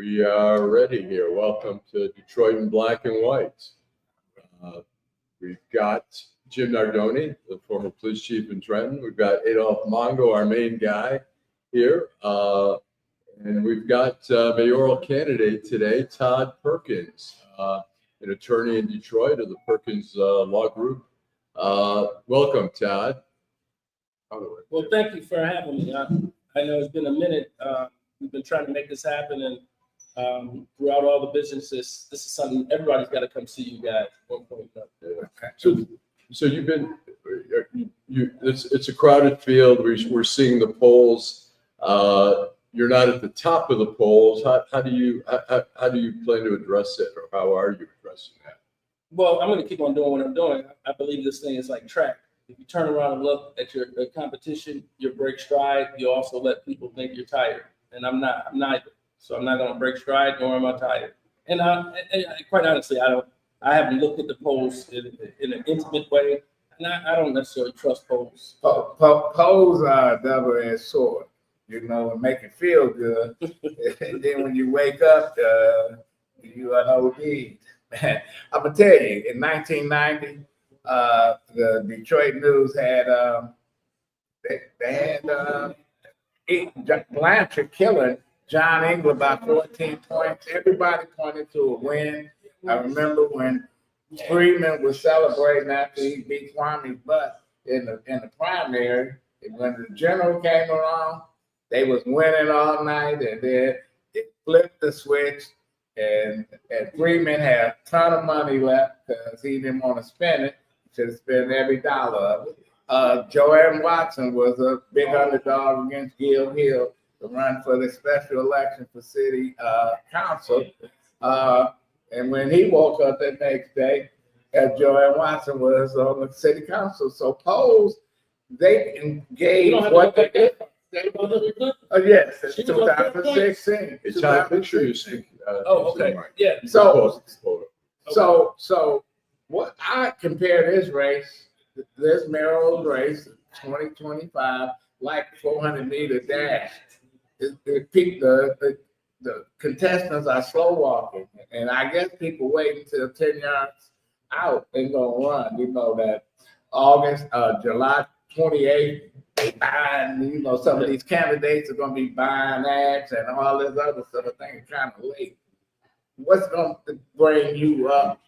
We are ready here. Welcome to Detroit in Black and White. We've got Jim Nardone, the former police chief in Trenton. We've got Adolph Mongo, our main guy here. And we've got mayoral candidate today, Todd Perkins, an attorney in Detroit of the Perkins Law Group. Welcome, Todd. Well, thank you for having me. I know it's been a minute. We've been trying to make this happen, and throughout all the businesses, this is something everybody's got to come see you guys at one point. So you've been, it's a crowded field. We're seeing the polls. You're not at the top of the polls. How do you plan to address it, or how are you addressing that? Well, I'm going to keep on doing what I'm doing. I believe this thing is like track. If you turn around and look at your competition, you break stride. You also let people think you're tired, and I'm neither. So I'm not going to break stride, nor am I tired. And quite honestly, I haven't looked at the polls in an intimate way, and I don't necessarily trust polls. Polls are a double-edged sword. You know, and make it feel good, and then when you wake up, you are OD'd. I'm gonna tell you, in 1990. The Detroit News had Blanchard killing John Engler by 14 points. Everybody pointed to a win. I remember when Freeman was celebrating after he beat Kwame's butt in the primary. And when the general came around, they was winning all night, and then it flipped the switch. And Freeman had a ton of money left because he didn't want to spend it. Should have spent every dollar of it. Joanne Watson was a big underdog against Gil Hill to run for the special election for city council. And when he woke up the next day, Joanne Watson was on the city council. So polls, they engage what they did. Yes, it's 2016. It's a picture you see. Okay. Yeah. So what I compare this race, this mayoral race, 2025, like 400-meter dash. The contestants are slow walking, and I guess people wait until 10 yards out and gonna run. You know that July 28th, they buying. You know, some of these candidates are gonna be buying ads and all this other stuff. I think it's kind of late. What's gonna bring you up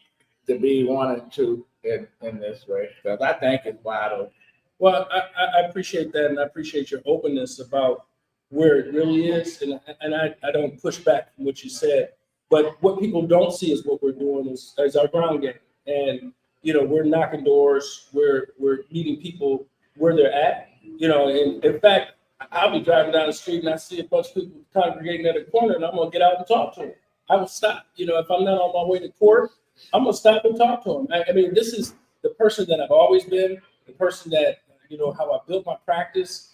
to be 1 and 2 in this race? Because I think it's wide open. Well, I appreciate that, and I appreciate your openness about where it really is, and I don't push back from what you said. But what people don't see is what we're doing is our ground game, and you know, we're knocking doors, we're meeting people where they're at. You know, and in fact, I'll be driving down the street and I see a bunch of people congregating at a corner, and I'm gonna get out and talk to them. I will stop. You know, if I'm not on my way to court, I'm gonna stop and talk to him. I mean, this is the person that I've always been, the person that, you know, how I built my practice.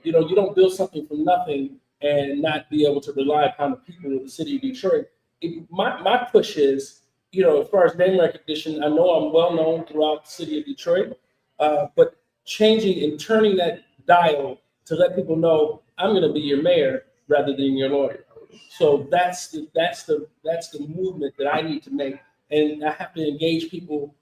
You know, you don't build something from nothing and not be able to rely upon the people of the city of Detroit. My push is, you know, as far as name recognition, I know I'm well known throughout the city of Detroit, but changing and turning that dial to let people know I'm gonna be your mayor rather than your lawyer. So that's the movement that I need to make. And I have to engage people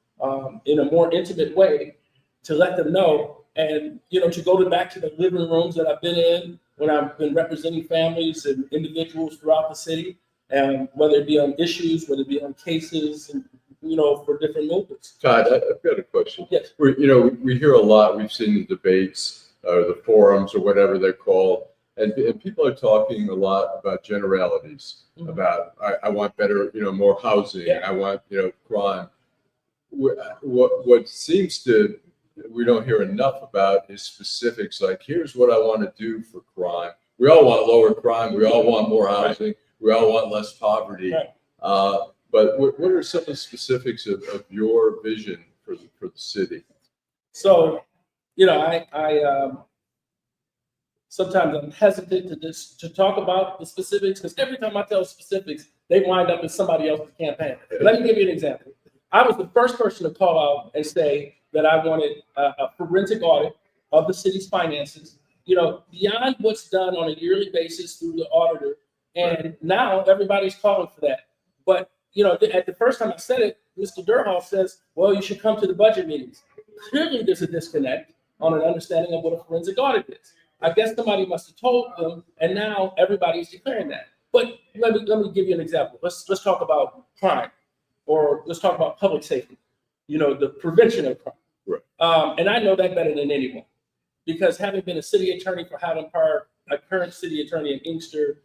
in a more intimate way to let them know, and you know, to go back to the living rooms that I've been in when I've been representing families and individuals throughout the city, and whether it be on issues, whether it be on cases, and you know, for different movements. Todd, I've got a question. Yes. We hear a lot. We've seen the debates or the forums or whatever they're called, and people are talking a lot about generalities. Mm-hmm. About I want better, you know, more housing. Yeah. I want, you know, crime. What seems to we don't hear enough about is specifics. Like, here's what I want to do for crime. We all want lower crime. We all want more housing. Right. We all want less poverty. Right. But what are some of the specifics of your vision for the city? So, you know, I sometimes I'm hesitant to talk about the specifics, because every time I tell specifics, they wind up in somebody else's campaign. Let me give you an example. I was the first person to call out and say that I wanted a forensic audit of the city's finances, you know, beyond what's done on a yearly basis through the auditor, And now everybody's calling for that. But, at the first time I said it, Mr. Durhal says, well, you should come to the budget meetings. Clearly, there's a disconnect on an understanding of what a forensic audit is. I guess somebody must have told them, and now everybody's declaring that. But let me give you an example. Let's talk about crime, or let's talk about public safety. The prevention of crime. Right. And I know that better than anyone, because having been a city attorney for Highland Park, a current city attorney in Inkster,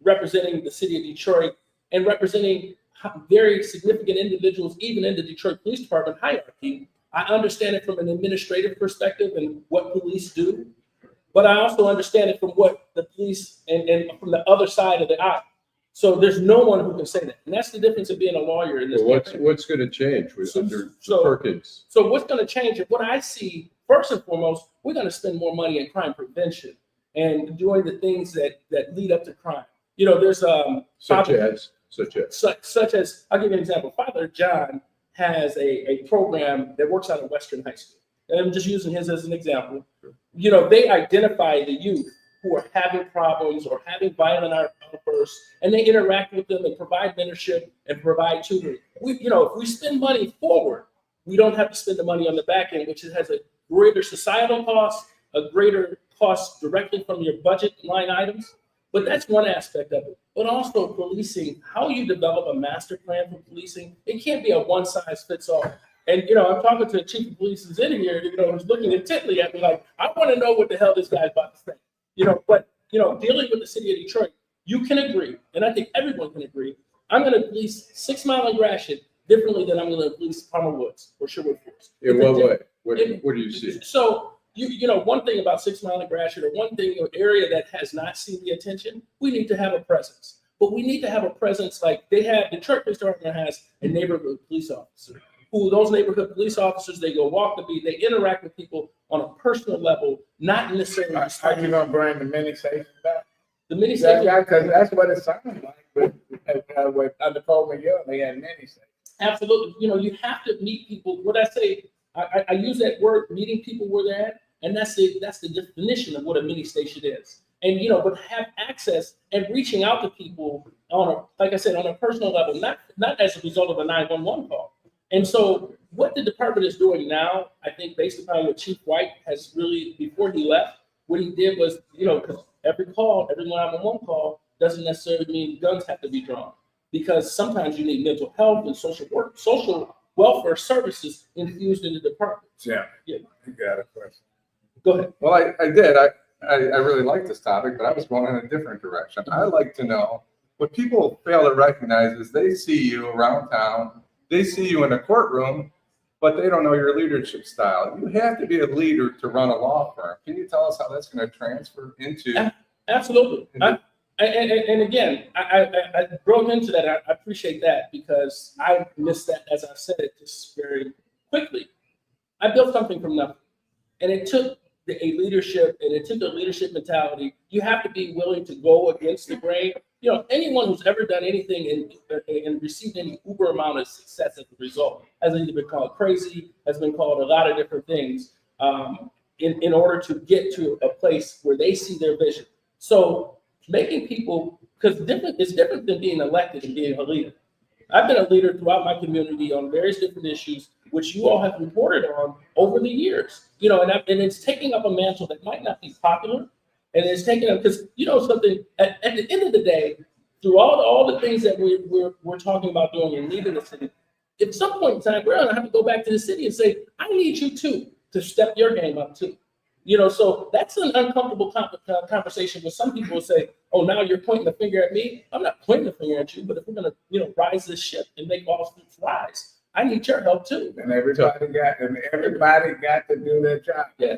representing the city of Detroit, and representing very significant individuals, even in the Detroit Police Department hierarchy, I understand it from an administrative perspective and what police do, but I also understand it from what the police and from the other side of the aisle. So there's no one who can say that, and that's the difference of being a lawyer in this. Well, what's going to change under Perkins? So what's going to change? And what I see first and foremost, we're going to spend more money in crime prevention and doing the things that lead up to crime. There's Such as I'll give you an example. Father John has a program that works out of Western High School. And I'm just using his as an example. They identify the youth who are having problems or having violent outbursts, and they interact with them and provide mentorship and provide tutoring. If we spend money forward, we don't have to spend the money on the back end, which has a greater societal cost, a greater cost directly from your budget line items. But that's one aspect of it. But also policing, how you develop a master plan for policing, it can't be a one-size-fits-all. And, I'm talking to the chief of police who's in here, who's looking intently at me like, I want to know what the hell this guy's about to say. But dealing with the city of Detroit, you can agree, and I think everyone can agree, I'm going to police 6 Mile and Gratiot differently than I'm going to police Palmer Woods or Sherwood Forest. In what way? What do you see? So, one thing about 6 Mile and Gratiot, or one thing, an area that has not seen the attention, we need to have a presence. But we need to have a presence like Detroit Police Department has a neighborhood police officer. Those neighborhood police officers, they go walk the beat, they interact with people on a personal level, not necessarily. How you gonna bring the mini station back? The mini station, because that's what it sounded like with under Coleman Young, they had mini stations. Absolutely. You have to meet people. What I say, I use that word, meeting people where they're at, and that's the definition of what a mini station is. And but have access and reaching out to people on a personal level, not as a result of a 911 call. And so what the department is doing now, I think based upon what Chief White has really, before he left, what he did was, because every 911 call doesn't necessarily mean guns have to be drawn, because sometimes you need mental health and social welfare services infused in the department. Yeah. Yeah. You got a question. Go ahead. Well, I did. I really like this topic, but I was going in a different direction. I like to know what people fail to recognize is they see you around town. They see you in a courtroom, but they don't know your leadership style. You have to be a leader to run a law firm. Can you tell us how that's going to transfer into? Absolutely. And again, I broke into that. I appreciate that, because I missed that, as I said it just very quickly. I built something from nothing, and it took a leadership mentality. You have to be willing to go against the grain. Anyone who's ever done anything and received any uber amount of success as a result has either been called crazy, has been called a lot of different things, in order to get to a place where they see their vision. So making people, because it's different than being elected and being a leader. I've been a leader throughout my community on various different issues, which you all have reported on over the years. And it's taking up a mantle that might not be popular. And it's taking up, because something, at the end of the day, through all the things that we're talking about doing and leading the city, at some point in time, we're going to have to go back to the city and say, I need you too to step your game up too. So that's an uncomfortable conversation where some people will say, oh, now you're pointing the finger at me. I'm not pointing the finger at you, but if we're going to rise this ship and make all streets rise, I need your help too. And everybody got to do their job. Yeah.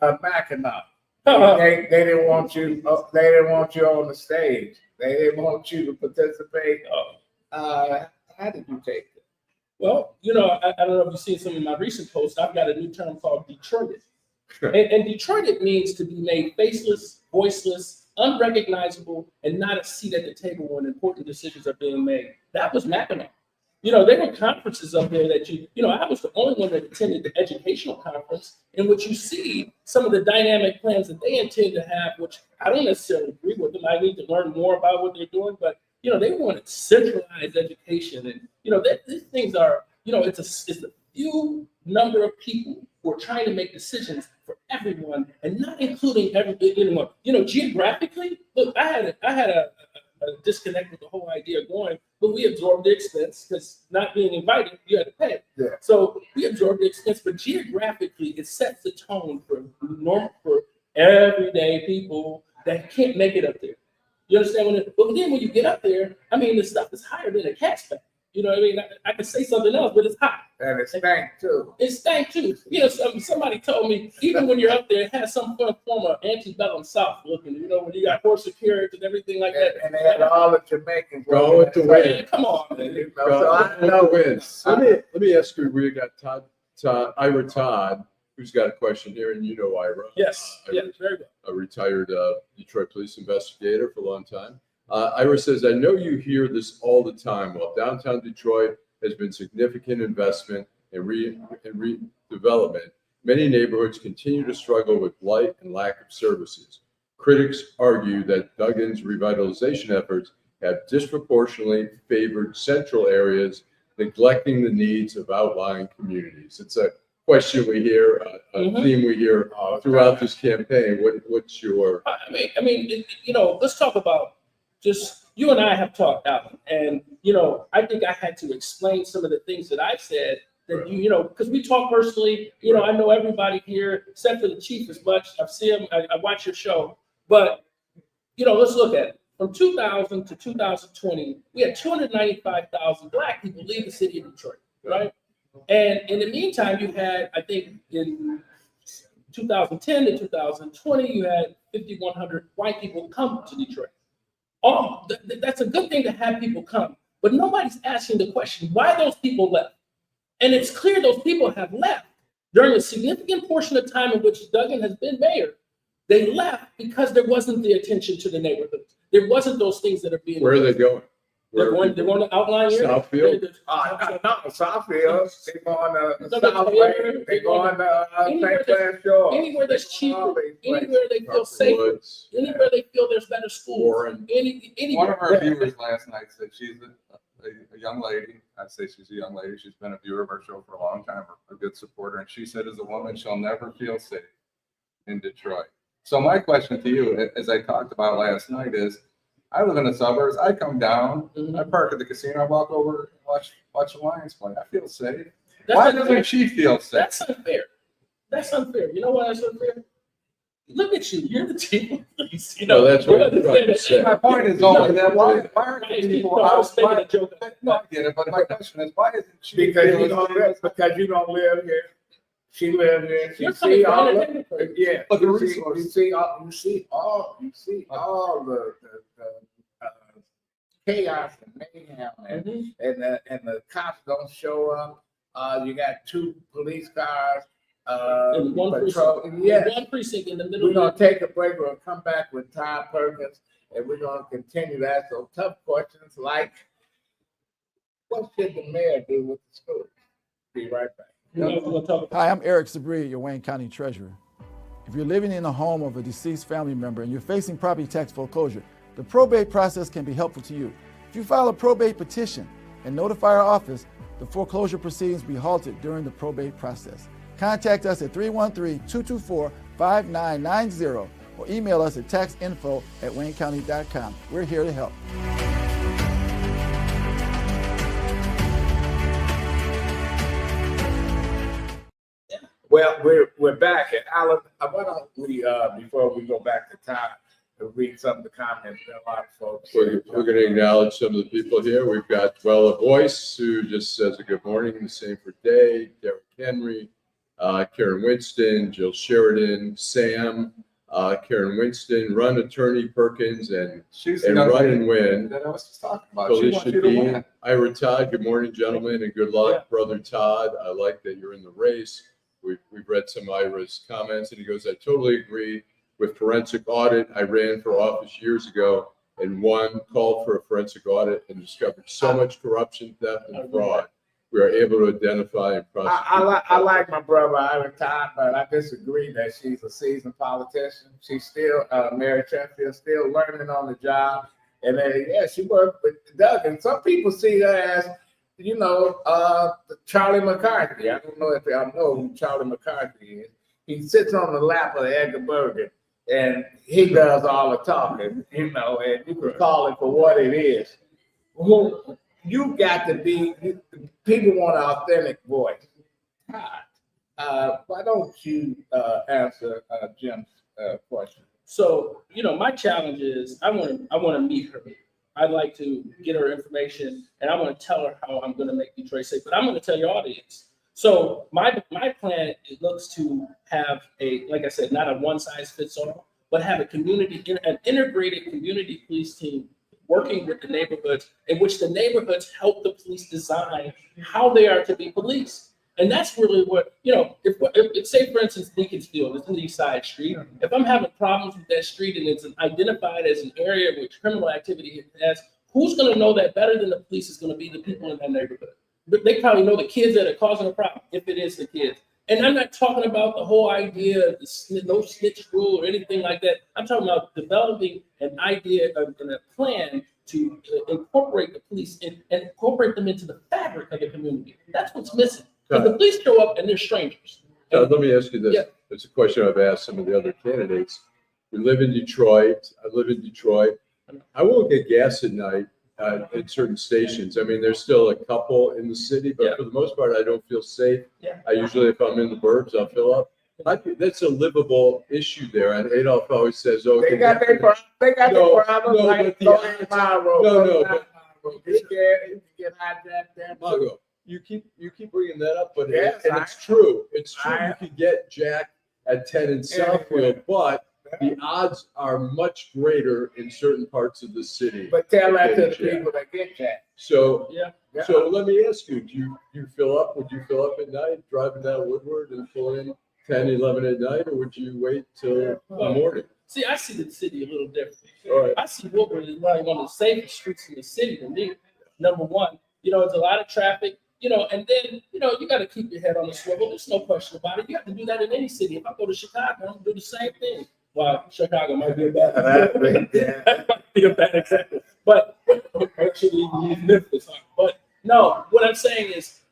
Backing up. They didn't want you. They didn't want you on the stage. They didn't want you to participate. How did you take it? Well, I don't know if you've seen some of my recent posts. I've got a new term called Detroited. And Detroited means to be made faceless, voiceless, unrecognizable, and not a seat at the table when important decisions are being made. That was Mackinac. There were conferences up there that I was the only one that attended the educational conference in which you see some of the dynamic plans that they intend to have, which I don't necessarily agree with them. I need to learn more about what they're doing, but they wanted centralized education, and these things are, it's a few number of people who are trying to make decisions for everyone and not including anyone. Geographically, look, I had a disconnect with the whole idea of going, but we absorbed the expense because not being invited, you had to pay. Yeah. So we absorbed the expense, but geographically, it sets the tone for everyday people that can't make it up there. You understand? But then when you get up there, the stuff is higher than a cat's back. You know what I mean? I could say something else, but it's hot. And it stank too. It stank too. Somebody told me, even when you're up there, it has some form of antebellum South looking, when you got horse and carriage and everything like that. And they had all the Jamaicans. Go with the wind. Man, come on, man. So I Go know. with the wind. Let me ask you, we got Ira Todd, who's got a question here, and Ira. Yes, yes, very good. A retired Detroit police investigator for a long time. Ira says, I know you hear this all the time. While downtown Detroit has been significant investment in redevelopment, many neighborhoods continue to struggle with blight and lack of services. Critics argue that Duggan's revitalization efforts have disproportionately favored central areas, neglecting the needs of outlying communities. It's a question we hear, a theme we hear throughout this campaign. What's your? Let's talk about just you and I have talked, Allan, and I think I had to explain some of the things that I've said that because we talk personally. I know everybody here except for the chief as much. I've seen him. I watch your show, but let's look at it. From 2000 to 2020, we had 295,000 Black people leave the city of Detroit, right? And in the meantime, you had, I think, in 2010 to 2020, you had 5,100 white people come to Detroit. That's a good thing to have people come, but nobody's asking the question why those people left. And it's clear those people have left during a significant portion of time in which Duggan has been mayor. They left because there wasn't the attention to the neighborhoods. There wasn't those things that are being. Where are they going? They're going to outline here. Southfield? Not Southfield. They're going to Southway. They're going to St. Clair Shore. Anywhere that's cheaper. Anywhere they feel safer. Anywhere they feel there's better schools. Anywhere. One of our viewers last night said she's a young lady. I'd say she's a young lady. She's been a viewer of our show for a long time, a good supporter. And she said, as a woman, she'll never feel safe in Detroit. So my question to you, as I talked about last night, is I live in the suburbs. I come down, I park at the casino, I walk over, watch the Lions play. I feel safe. Why doesn't she feel safe? That's unfair. That's unfair. You know why that's unfair? Look at you. You're the chief of police. That's what I'm trying to say. My point is only that why aren't people I was making a joke. No, I get it, but my question is why isn't she Because feeling you don't live. Because you don't live here. She lives here. She You're see coming all from the a yeah. But the You resources. see all the chaos and mayhem and the cops don't show up. You got 2 police cars. In one patrol. precinct. Yeah. In one precinct in the middle. We're gonna take a break. We'll come back with Todd Perkins, and we're gonna continue to ask those tough questions like, what should the mayor do with the schools? Be right back. Hi, I'm Eric Sabri, your Wayne County Treasurer. If you're living in the home of a deceased family member and you're facing property tax foreclosure, the probate process can be helpful to you. If you file a probate petition and notify our office, the foreclosure proceedings will be halted during the probate process. Contact us at 313-224-5990 or email us at taxinfo@waynecounty.com. We're here to help. Well, we're back, and Allan, why don't we before we go back to Todd, read some of the comments that a lot of folks. We're going to acknowledge some of the people here. We've got Dwella Boyce, who just says a good morning. The same for Day, Derek Henry, Karen Winston, Jill Sheridan, Sam, Karen Winston, Run Attorney Perkins, and She's Run and Win. that I was just talking about. She wants Felicia you to Dean, win. Ira Todd, good morning, gentlemen, and good luck, brother Todd. I like that you're in the race. We've read some of Ira's comments, and he goes, I totally agree with forensic audit. I ran for office years ago. and one called for a forensic audit and discovered so much corruption, theft, and fraud. We are able to identify and prosecute. I like my brother Ivan Todd, but I disagree that she's a seasoned politician. She's still, Mary Chenfield, still learning on the job. And she worked with Doug. And some people see her as, Charlie McCarthy. I don't know if y'all know who Charlie McCarthy is. He sits on the lap of Edgar Bergen, and he does all the talking, and you can call it for what it is. You got to be, people want an authentic voice. Todd, why don't you answer Jim's question? So, my challenge is I want to meet her. I'd like to get her information, and I want to tell her how I'm going to make Detroit safe. But I'm going to tell your audience. So my plan, it looks to have like I said, not a one size fits all, but have an integrated community police team working with the neighborhoods, in which the neighborhoods help the police design how they are to be policed. And that's really what, if say, for instance, Beaconsfield is an East Side Street. If I'm having problems with that street and it's identified as an area in which criminal activity has, who's going to know that better than the police is going to be the people in that neighborhood? But they probably know the kids that are causing a problem, if it is the kids. And I'm not talking about the whole idea of the no snitch rule or anything like that. I'm talking about developing an idea and a plan to incorporate the police and incorporate them into the fabric of the community. That's what's missing. Because the police show up and they're strangers. Let me ask you this. Yeah. It's a question I've asked some of the other candidates. We live in Detroit. I live in Detroit. I won't get gas at night at certain stations. I mean, there's still a couple in the city, but for the most part, I don't feel safe. Yeah. I usually, if I'm in the burbs, I'll fill up. That's a livable issue there. And Adolph always says, "Oh, they got their problems. No, like but you get hijacked there. Mongo, you keep bringing that up, but Yes, it's true. It's true. You can get jacked at 10 in Southfield, but the odds are much greater in certain parts of the city. But tell that to the Jack. people that get jacked. So, Yeah. so let me ask you, do you fill up? Would you fill up at night, driving down Woodward and pull in 10, 11 at night, or would you wait till the morning? See, I see the city a little different. All right. I see Woodward is probably one of the safest streets in the city to me. Number one, it's a lot of traffic, and then, you got to keep your head on the swivel. There's no question about it. You have to do that in any city. If I go to Chicago, I'm going to do the same thing. Well, Chicago might be a bad that might be a bad example. But actually, even Memphis. But no, what I'm saying is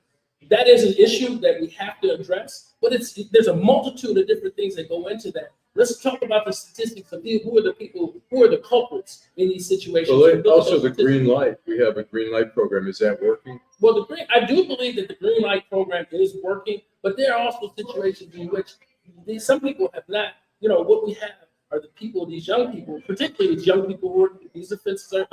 that is an issue that we have to address. But there's a multitude of different things that go into that. Let's talk about the statistics of who are the culprits in these situations. Well, also the green light. We have a green light program. Is that working? Well, I do believe that the green light program is working, but there are also situations in which some people have not. What we have are the people, these young people, particularly these young people who are these offenses are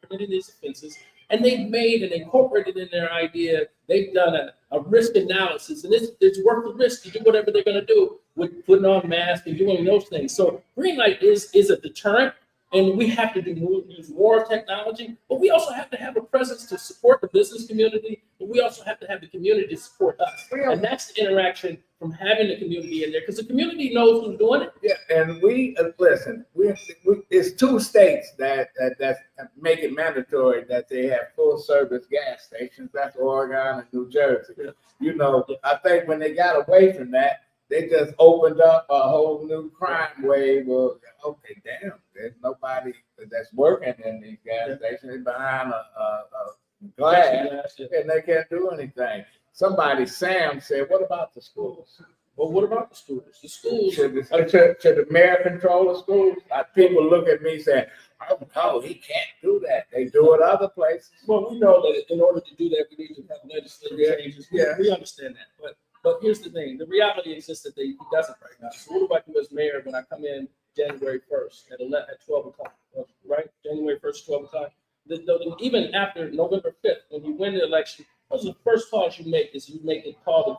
committing these offenses, and they've made and incorporated in their idea. They've done a risk analysis, and it's worth the risk to do whatever they're going to do with putting on masks and doing those things. So green light is a deterrent, and we have to use more technology, but we also have to have a presence to support the business community, and we also have to have the community support us. And that's the interaction from having the community in there, because the community knows who's doing it. Yeah, and we listen. It's 2 states that make it mandatory that they have full service gas stations. That's Oregon and New Jersey. I think when they got away from that, they just opened up a whole new crime wave. Of, okay, damn, there's nobody that's working in these gas stations behind a glass, and they can't do anything. Sam said, "What about the schools?" Well, what about the schools? The schools. Should the mayor control the schools? People look at me saying, "Oh no, he can't do that." They do it other places. Well, we know that in order to do that, we need to have legislative changes. We understand that, but here's the thing: the reality is just that he doesn't right now. So what do I do as mayor when I come in January 1st at 12 o'clock? Right, January 1st, 12 o'clock. Even after November 5th, when you win the election, what's the first calls you make? Is you make a call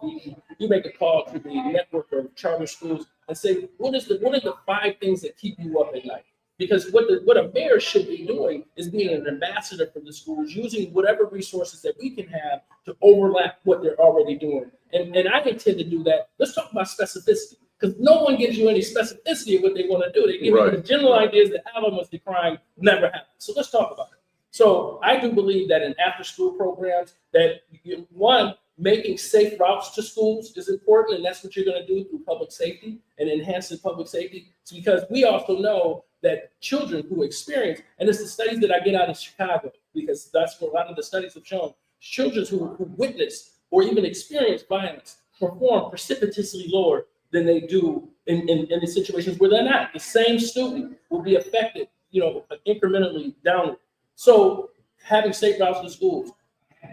to the network of charter schools and say, what are the 5 things that keep you up at night? Because what a mayor should be doing is being an ambassador for the schools, using whatever resources that we can have to overlap what they're already doing. And I intend to do that. Let's talk about specificity, because no one gives you any specificity of what they want to do. They give you the general ideas that Allan was decrying never happens. So let's talk about it. So I do believe that in after-school programs, that one, making safe routes to schools is important, and that's what you're going to do through public safety and enhancing public safety. It's because we also know that children who experience, and it's the studies that I get out of Chicago, because that's what a lot of the studies have shown, children who witness or even experience violence perform precipitously lower than they do in the situations where they're not. The same student will be affected, incrementally downward. So having safe routes to schools,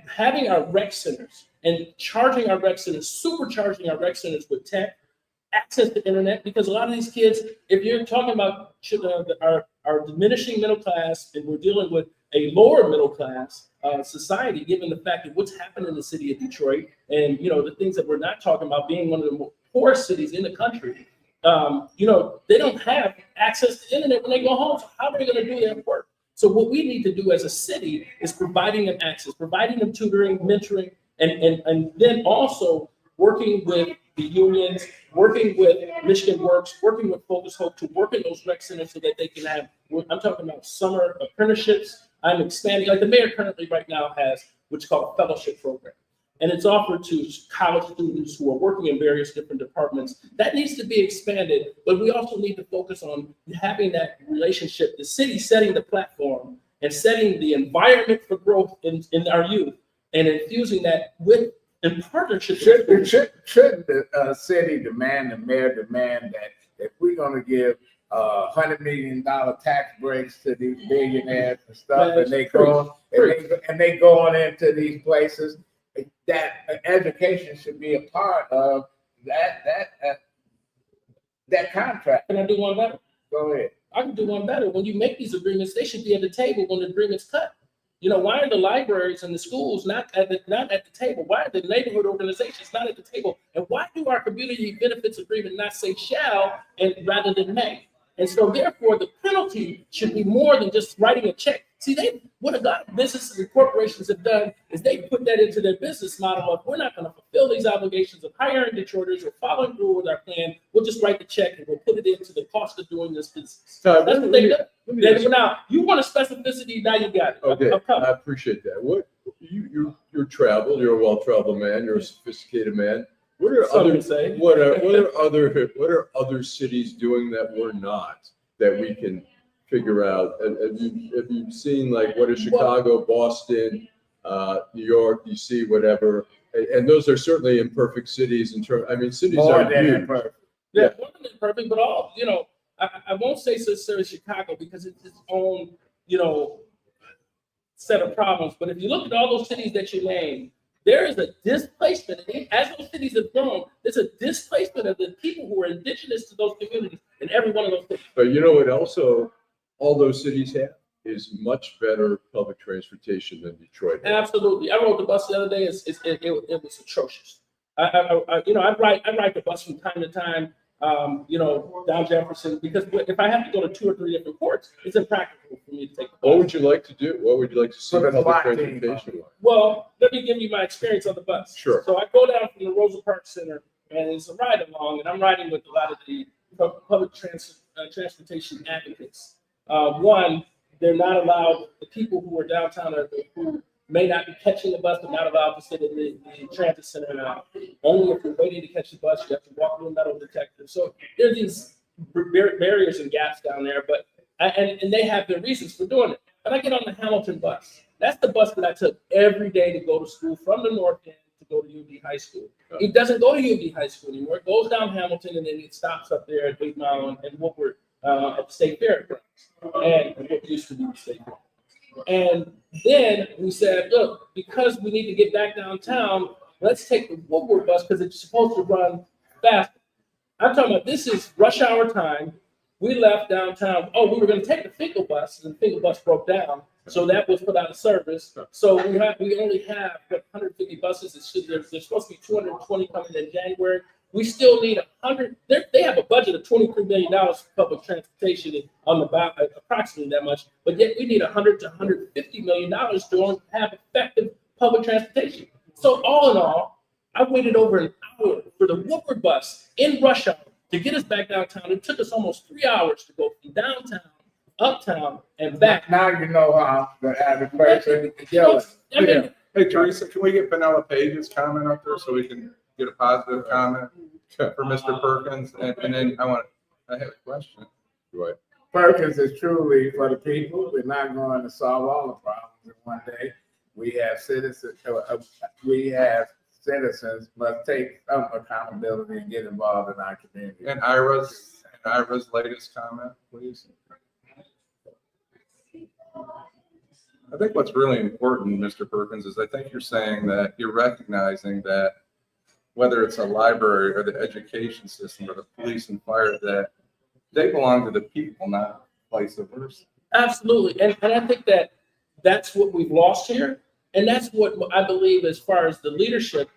having our rec centers and charging our rec centers, supercharging our rec centers with tech, access to internet, because a lot of these kids, if you're talking about our diminishing middle class, and we're dealing with a lower middle class society, given the fact that what's happened in the city of Detroit, and the things that we're not talking about, being one of the poorest cities in the country, they don't have access to internet when they go home. So how are they going to do their work? So what we need to do as a city is providing them access, providing them tutoring, mentoring, and then also working with the unions, working with Michigan Works, working with Focus Hope to work in those rec centers so that they can have, I'm talking about summer apprenticeships. I'm expanding, like the mayor currently right now has what's called a fellowship program. And it's offered to college students who are working in various different departments. That needs to be expanded, but we also need to focus on having that relationship, the city setting the platform and setting the environment for growth in our youth, and infusing that in partnership. Shouldn't the city demand, the mayor demand that if we're going to give $100 million tax breaks to these billionaires and stuff, and they going into these places, that education should be a part of that contract. Can I do one better? Go ahead. I can do one better. When you make these agreements, they should be at the table when the agreement's cut. Why are the libraries and the schools not at the table? Why are the neighborhood organizations not at the table? And why do our community benefits agreement not say shall and rather than may? And so therefore the penalty should be more than just writing a check. See, what a lot of businesses and corporations have done is they put that into their business model of, we're not going to fulfill these obligations of hiring Detroiters or following through with our plan. We'll just write the check and we'll put it into the cost of doing this business. That's what they do. Now, you want a specificity, now you got it. Okay, I appreciate that. What you're traveled, you're a well-traveled man, you're a sophisticated man. What are other cities doing that we're not, that we can figure out? And have you seen, like, what is Chicago, Boston, New York, DC, whatever? And those are certainly imperfect cities in terms. I mean, cities are huge. Imperfect. Yeah, more than imperfect, but all I won't say necessarily Chicago because it's its own set of problems. But if you look at all those cities that you named, there is a displacement. As those cities have grown, there's a displacement of the people who are indigenous to those communities in every one of those cities. But you know what also all those cities have is much better public transportation than Detroit has. Absolutely. I rode the bus the other day. It was atrocious. I ride the bus from time to time, down Jefferson, because if I have to go to 2 or 3 different ports, it's impractical for me to take the bus. What would you like to do? What would you like to see public transportation like? Well, let me give you my experience on the bus. Sure. So I go down from the Rosa Parks Center, and it's a ride along, and I'm riding with a lot of the public transportation advocates. One, they're not allowed, the people who are downtown who may not be catching the bus, they're not allowed to sit in the transit center now. Only if you're waiting to catch the bus, you have to walk through a metal detector. So there are these barriers and gaps down there, but and they have their reasons for doing it. But I get on the Hamilton bus. That's the bus that I took every day to go to school from the North End to go to UD High School. It doesn't go to UD High School anymore. It goes down Hamilton and then it stops up there at 8 Mile and Woodward at the State Fairgrounds, and what used to be the State Fair. And then we said, look, because we need to get back downtown, let's take the Woodward bus because it's supposed to run faster. I'm talking about, this is rush hour time. We left downtown. Oh, we were going to take the Finkel bus, and the Finkel bus broke down. So that was put out of service. So we only have 150 buses. There's supposed to be 220 coming in January. We still need 100. They have a budget of $23 million for public transportation on the approximately that much, but yet we need $100 to $150 million to have effective public transportation. So all in all, I waited over an hour for the Woodward bus in rush hour to get us back downtown. It took us almost 3 hours to go from downtown uptown and back. Now you know how the average person is You know, yelling. I mean, Hey, Teresa, can we get Vanilla Page's comment up there so we can get a positive comment for Mr. Perkins? And then I have a question. Right. Perkins is truly for the people. We're not going to solve all the problems in one day. We have citizens must take some accountability and get involved in our community. And Ira's latest comment, please. I think what's really important, Mr. Perkins, is I think you're saying that you're recognizing that whether it's a library or the education system or the police and fire, that they belong to the people, not vice versa. absolutely. And I think that that's what we've lost here. And that's what I believe as far as the leadership,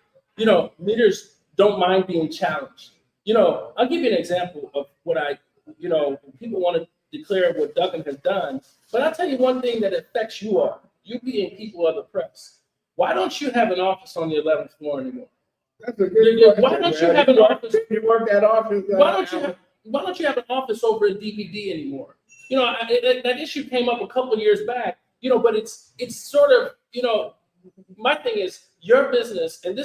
leaders don't mind being challenged. I'll give you an example of what people want to declare what Duggan has done. But I'll tell you one thing that affects you all, you being people of the press. Why don't you have an office on the 11th floor anymore? That's a good question. Why don't you have an office? You work that office. Why don't you have an office over in DVD anymore? That issue came up a couple of years back, but it's sort of, my thing is your business, and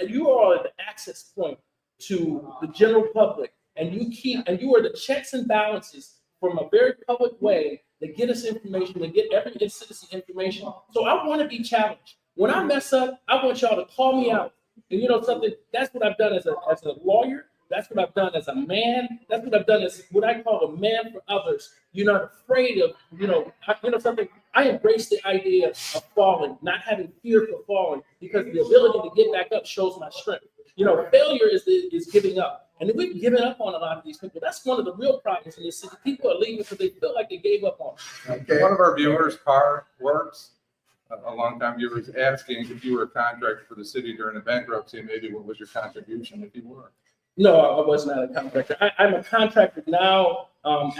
you are at the access point to the general public, and you are the checks and balances from a very public way that get us information, to get every citizen information. So I want to be challenged. When I mess up, I want y'all to call me out. And something, that's what I've done as a lawyer. That's what I've done as a man. That's what I've done as what I call a man for others. You're not afraid of, something. I embrace the idea of falling, not having fear for falling, because the ability to get back up shows my strength. Failure is giving up. And we've given up on a lot of these people. That's one of the real problems in this city. People are leaving because they feel like they gave up on it. Okay. One of our viewers, Par Works, a longtime viewer, is asking if you were a contractor for the city during the bankruptcy, maybe what was your contribution if you were? No, I was not a contractor. I'm a contractor now. I'm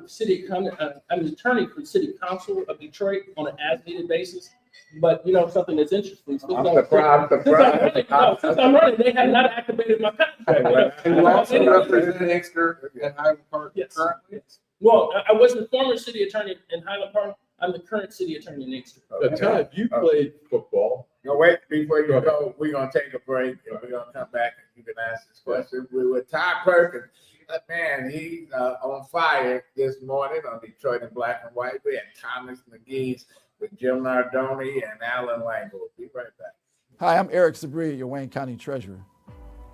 city. I'm an attorney for the city council of Detroit on an as-needed basis. But something that's interesting. Since I'm running, they have not activated my contract. And you also represent Inkster in Highland Park currently? Yes. Well, I was the former city attorney in Highland Park. I'm the current city attorney in Inkster. Todd, you played football. No, wait, before you go, we're going to take a break and we're going to come back and you can ask this question. We're with Todd Perkins. Man, he's on fire this morning on Detroit in Black and White. We had Thomas McGee's with Jim Nardone and Allan Lengel. We'll be right back. Hi, I'm Eric Sabri, your Wayne County Treasurer.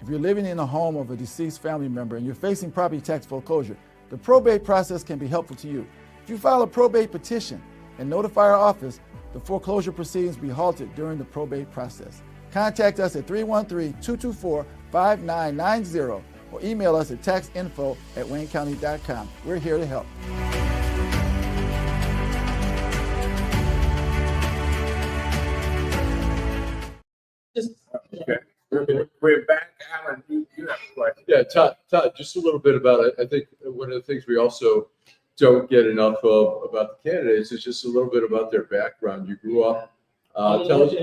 If you're living in a home of a deceased family member and you're facing property tax foreclosure, the probate process can be helpful to you. If you file a probate petition and notify our office, the foreclosure proceedings will be halted during the probate process. Contact us at 313-224-5990 or email us at taxinfo@waynecounty.com. We're here to help. Okay. We're back. Allan, you have a question. Yeah, Todd, just a little bit about it. I think one of the things we also don't get enough of about the candidates is just a little bit about their background. You grew up, tell us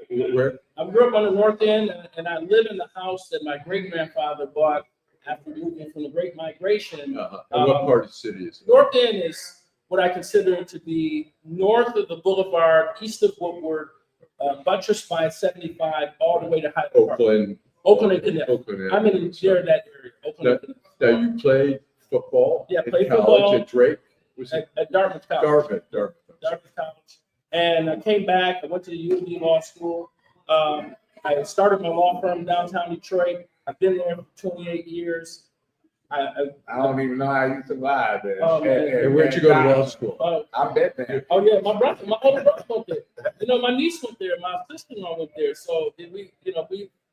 where? I grew up on the North End, and I live in the house that my great-grandfather bought after moving from the Great Migration. And what part of the city is it? North End is what I consider to be north of the boulevard, east of Woodward, buttressed by 75 all the way to Hyde Park. Oakland and Connecticut. Oakland. I'm in that area, Oakland and Connecticut. Now you played football. Yeah, in played college football at Drake. Was it at Dartmouth College. Dartmouth. Dartmouth College. And I came back. I went to the UD Law School. I started my law firm downtown Detroit. I've been there for 28 years. I don't even know how you survived there. And where'd you go to law school? I bet there. Oh yeah, my older brother went there. My niece went there. My sister-in-law went there. So we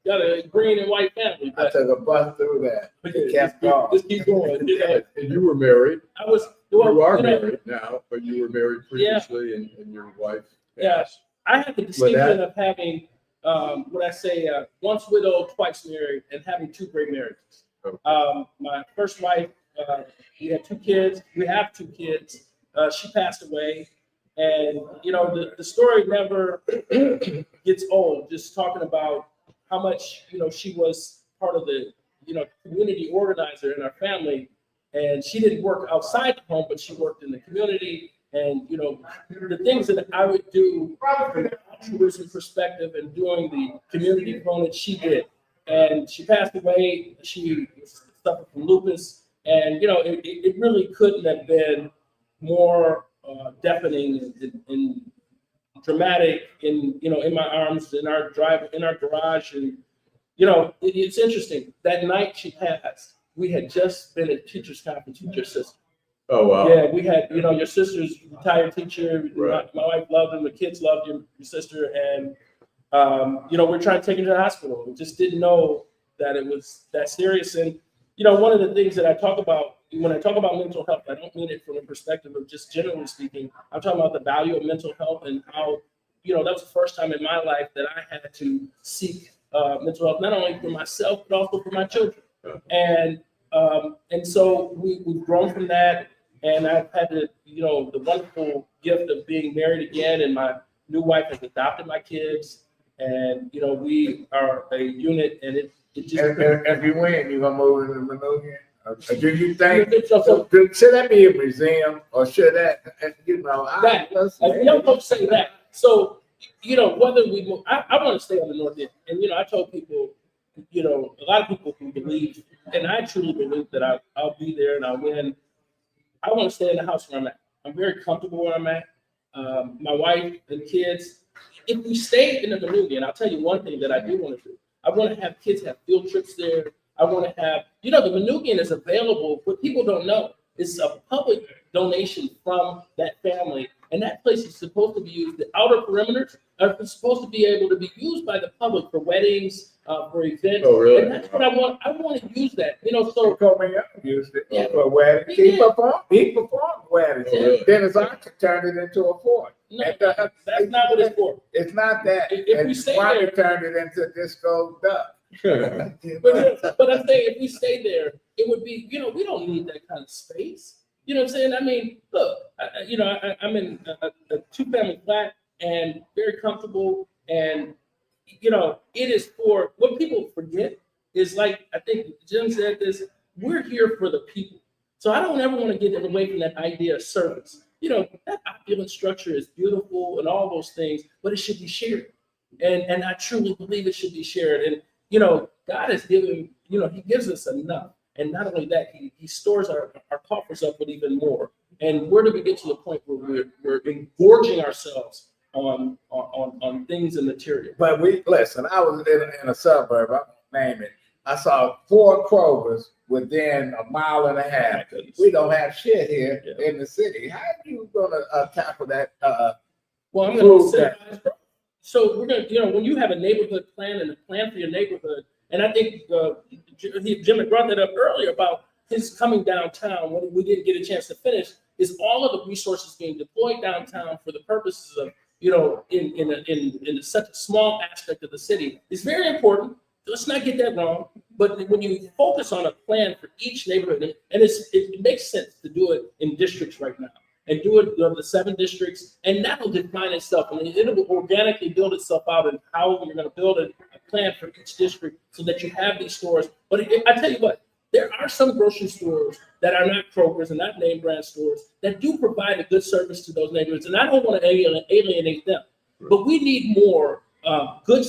got a green and white family. I took a bus through that. Kept going. Just keep going. And you were married. You are married now, but you were married previously, and your wife. Yes. I had the distinction of having, once widowed, twice married, and having two great marriages. Okay. My first wife, we had two kids. We have two kids. She passed away. And, the story never gets old, just talking about how much, she was part of the, community organizer in our family. and she didn't work outside the home, but she worked in the community. And, you know, the things that I would do from an altruism perspective and doing the community component, she did. And she passed away. She suffered from lupus. And, you know, it really couldn't have been more deafening and dramatic in, you know, in my arms, in our garage. And, you know, it's interesting. That night she passed, we had just been at teachers conference with your sister. Oh, wow. Yeah, we had, you know, your sister's retired teacher. Right. My wife loved him. The kids loved your sister. And, you know, we're trying to take her to the hospital. We just didn't know that it was that serious. And, you know, one of the things that I talk about, when I talk about mental health, I don't mean it from a perspective of just generally speaking. I'm talking about the value of mental health and how, you know, that was the first time in my life that I had to seek mental health, not only for myself, but also for my children. And so we've grown from that. And I've had the, you know, the wonderful gift of being married again, and my new wife has adopted my kids, and, you know, we are a unit, and it just. If you win, you're gonna move into the Mayoral? Do you think, So should that be a museum, or should that, you know, young folks say that. So, you know, whether we move, I want to stay on the north end, and, you know, I told people, you know, a lot of people who believe, and I truly believe that I'll be there and I'll win. I want to stay in the house where I'm at. I'm very comfortable where I'm at. My wife and kids. If we stay in the Mayoral, and I'll tell you one thing that I do want to do. I want to have kids have field trips there. I want to have, you know, the Mayoral is available. What people don't know is a public donation from that family, and that place is supposed to be used. The outer perimeters are supposed to be able to be used by the public for weddings, for events. Oh, really? And that's what I want. I want to use that, you know. So used it Yeah. for weddings. He He did. performed weddings. Yeah. Then his architect turned it into a fort. no, And, that's not what it's for. It's not that. If we And stay Wanda there- turned it into disco duck. But I'm saying if we stay there, it would be, you know, we don't need that kind of space. You know what I'm saying? I mean, look, I'm in a two-family flat and very comfortable. And, you know, it is for, what people forget is, like, I think Jim said this, we're here for the people. So I don't ever want to get away from that idea of service. You know, that opulent structure is beautiful and all those things, but it should be shared. And I truly believe it should be shared. And, you know, God has given, you know, he gives us enough. And not only that, he stores our coffers up with even more. And where do we get to the point where we're engorging ourselves on things and material? But listen, I was in a suburb, I won't name it. I saw 4 Krogers within a mile and a half. We don't have shit here in the city. How are you gonna tackle that? Well, I'm going to say, so we're going to, you know, when you have a neighborhood plan and a plan for your neighborhood, and I think Jim had brought that up earlier about his coming downtown when we didn't get a chance to finish, is all of the resources being deployed downtown for the purposes of, you know, in such a small aspect of the city is very important. Let's not get that wrong. But when you focus on a plan for each neighborhood, and it makes sense to do it in districts right now, and do it the 7 districts, and that will define itself, and it will organically build itself out and how you're going to build a plan for each district so that you have these stores. But I tell you what, there are some grocery stores that are not Kroger's and not name brand stores that do provide a good service to those neighborhoods, and I don't want to alienate them. But we need more good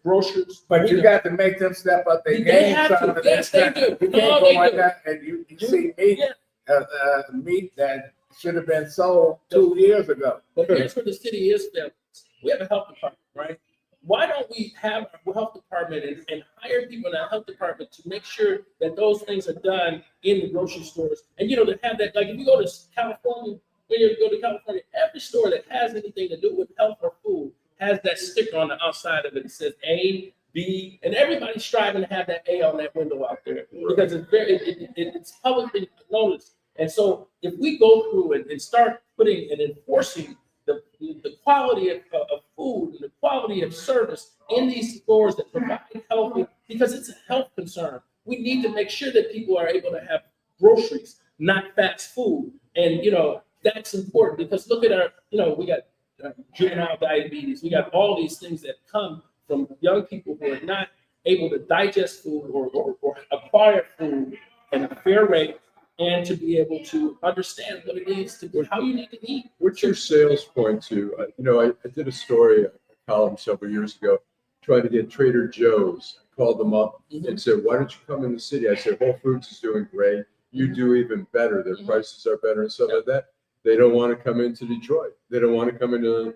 grocers. But you got to make them step up their They game. have to. Yes, they do. You No, can't they go in do. there and you see meat, Yeah. meat that should have been sold 2 years ago. But here's where the city is, Phil. We have a health department, right? Why don't we have a health department and hire people in our health department to make sure that those things are done in the grocery stores? And, you know, to have that, like if you go to California, when you go to California, every store that has anything to do with health or food has that sticker on the outside of it. It says A, B, and everybody's striving to have that A on that window out there because it's publicly noticed. And so if we go through and start putting and enforcing the quality of food and the quality of service in these stores that provide healthy, because it's a health concern, we need to make sure that people are able to have groceries, not fast food. And, you know, that's important because look at our, you know, we got juvenile diabetes. We got all these things that come from young people who are not able to digest food or acquire food at a fair rate. and to be able to understand what it is to be, how you need to eat. What's your sales point to, I did a story, a column several years ago, trying to get Trader Joe's. I called them up and said, why don't you come in the city? I said, Whole Foods is doing great. You do even better. Their prices are better and stuff like that. They don't want to come into Detroit. They don't want to come into,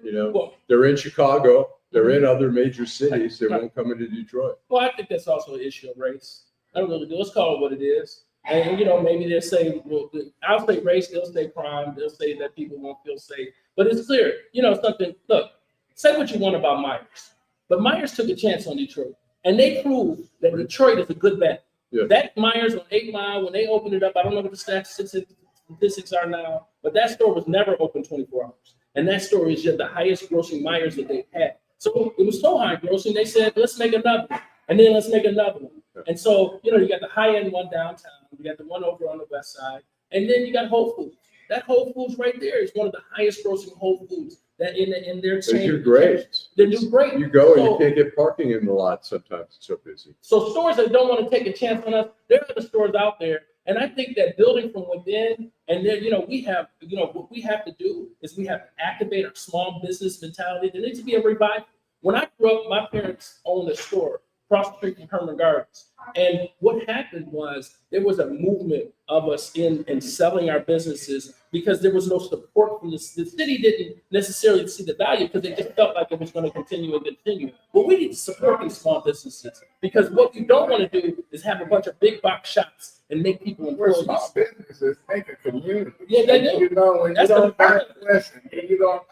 they're in Chicago. They're in other major cities. They won't come into Detroit. Well, I think that's also an issue of race. I really do. Let's call it what it is. And, maybe they'll say, well, I'll say race, they'll say crime, they'll say that people won't feel safe. But it's clear, something, look, say what you want about Myers. But Myers took a chance on Detroit. And they proved that Detroit is a good bet. Yeah. That Myers on 8 Mile, when they opened it up, I don't know what the statistics are now, but that store was never open 24 hours. And that store is just the highest grossing Myers that they've had. So it was so high grossing, they said, let's make another one. And then let's make another one. And so, you got the high-end one downtown, you got the one over on the west side, and then you got Whole Foods. That Whole Foods right there is one of the highest grossing Whole Foods that in their chain. They do great. They do great. You go and you can't get parking in the lot sometimes. It's so busy. So stores that don't want to take a chance on us, there are the stores out there. And I think that building from within, and then, we have, what we have to do is we have to activate our small business mentality. There needs to be a revival. When I grew up, my parents owned a store across the street from Herman Gardens. And what happened was there was a movement of us in selling our businesses because there was no support from the city didn't necessarily see the value because they just felt like it was going to continue and continue. But we need to support these small businesses because what you don't want to do is have a bunch of big box shops and make people employees. Small businesses make a community. Yeah, they do. When That's you don't the listen,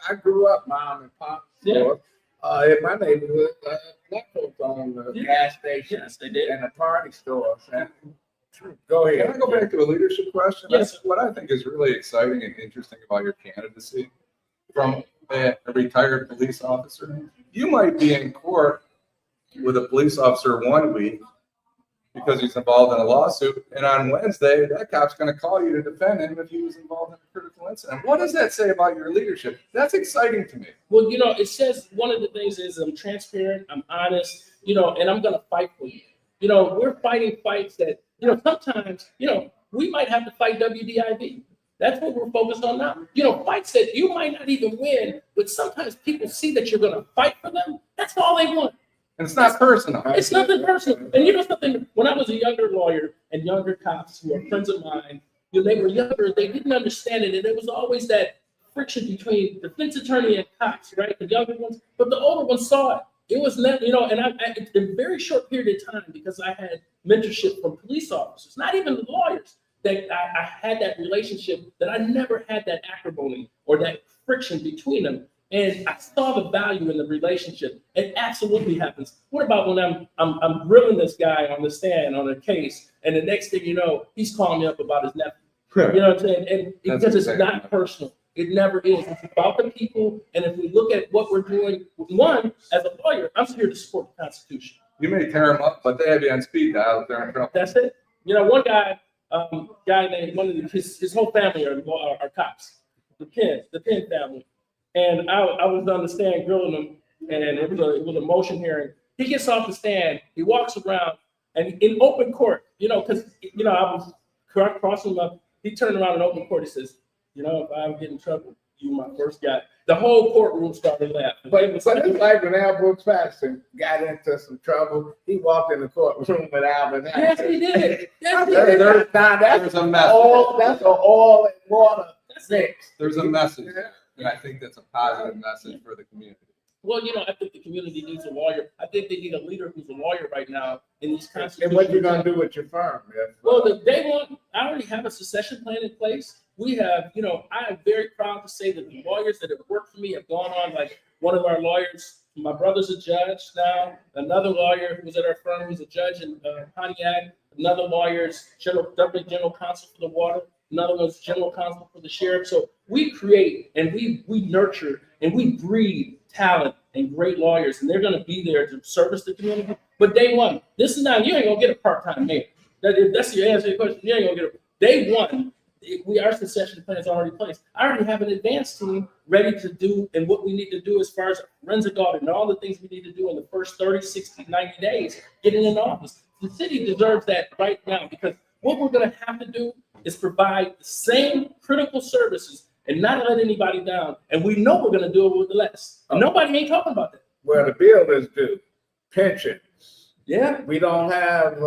I grew up mom and pop store. In my neighborhood, black folks owned the gas station. Yes, they did. And the party stores. Go ahead. Can I go back to a leadership question? Yes. That's what I think is really exciting and interesting about your candidacy. From a retired police officer, you might be in court with a police officer 1 week because he's involved in a lawsuit, and on Wednesday, that cop's going to call you to defend him if he was involved in a critical incident. What does that say about your leadership? That's exciting to me. Well, it says one of the things is I'm transparent, I'm honest, and I'm going to fight for you. We're fighting fights that, sometimes, we might have to fight WDIV. That's what we're focused on now. Fights that you might not even win, but sometimes people see that you're going to fight for them. That's all they want. And it's not personal. It's nothing personal. And something, when I was a younger lawyer and younger cops who are friends of mine, they were younger, they didn't understand it. And there was always that friction between defense attorney and cops, right? The younger ones, but the older ones saw it. It was never, and I in a very short period of time, because I had mentorship from police officers, not even the lawyers, that I had that relationship that I never had that acrimony or that friction between them. And I saw the value in the relationship. It absolutely happens. What about when I'm grilling this guy on the stand on a case, and the next thing you know, he's calling me up about his nephew. You know what I'm saying? And because it's not personal. It never is. It's about the people. And if we look at what we're doing, one, as a lawyer, I'm here to support the Constitution. You may tear them up, but they have you on speed dial if they're in trouble. That's it. One guy named his whole family are cops. The Penn family. And I was on the stand grilling him, and it was a motion hearing. He gets off the stand, he walks around, and in open court, because I was crossing him up. He turned around in open court. He says, if I ever get in trouble, you my first guy. The whole courtroom started laughing. But it's like when Al Brooks Patterson got into some trouble, he walked in the courtroom with Alvin. Yes, he did. Yes, he There's did. There's a message. That's an oil and water mix. There's a message. And I think that's a positive message for the community. Well, I think the community needs a lawyer. I think they need a leader who's a lawyer right now in these constitutional. And what you gonna do with your firm? Well, the day one, I already have a succession plan in place. We have, I am very proud to say that the lawyers that have worked for me have gone on. Like one of our lawyers, my brother's a judge now. Another lawyer who was at our firm who's a judge in Pontiac. Another lawyer's deputy general counsel for the water. Another one's general counsel for the sheriff. So we create and we nurture and we breed talent and great lawyers, and they're going to be there to service the community. But day one, you ain't going to get a part-time mayor. If that's your answer to your question, you ain't going to get day one. Our succession plan is already placed. I already have an advanced team ready to do and what we need to do as far as forensic audit and all the things we need to do in the first 30, 60, 90 days, getting in office. The city deserves that right now, because what we're going to have to do is provide the same critical services and not let anybody down. And we know we're going to do it with less. And nobody ain't talking about that. Well, the bill is due. Pensions. Yeah. We don't have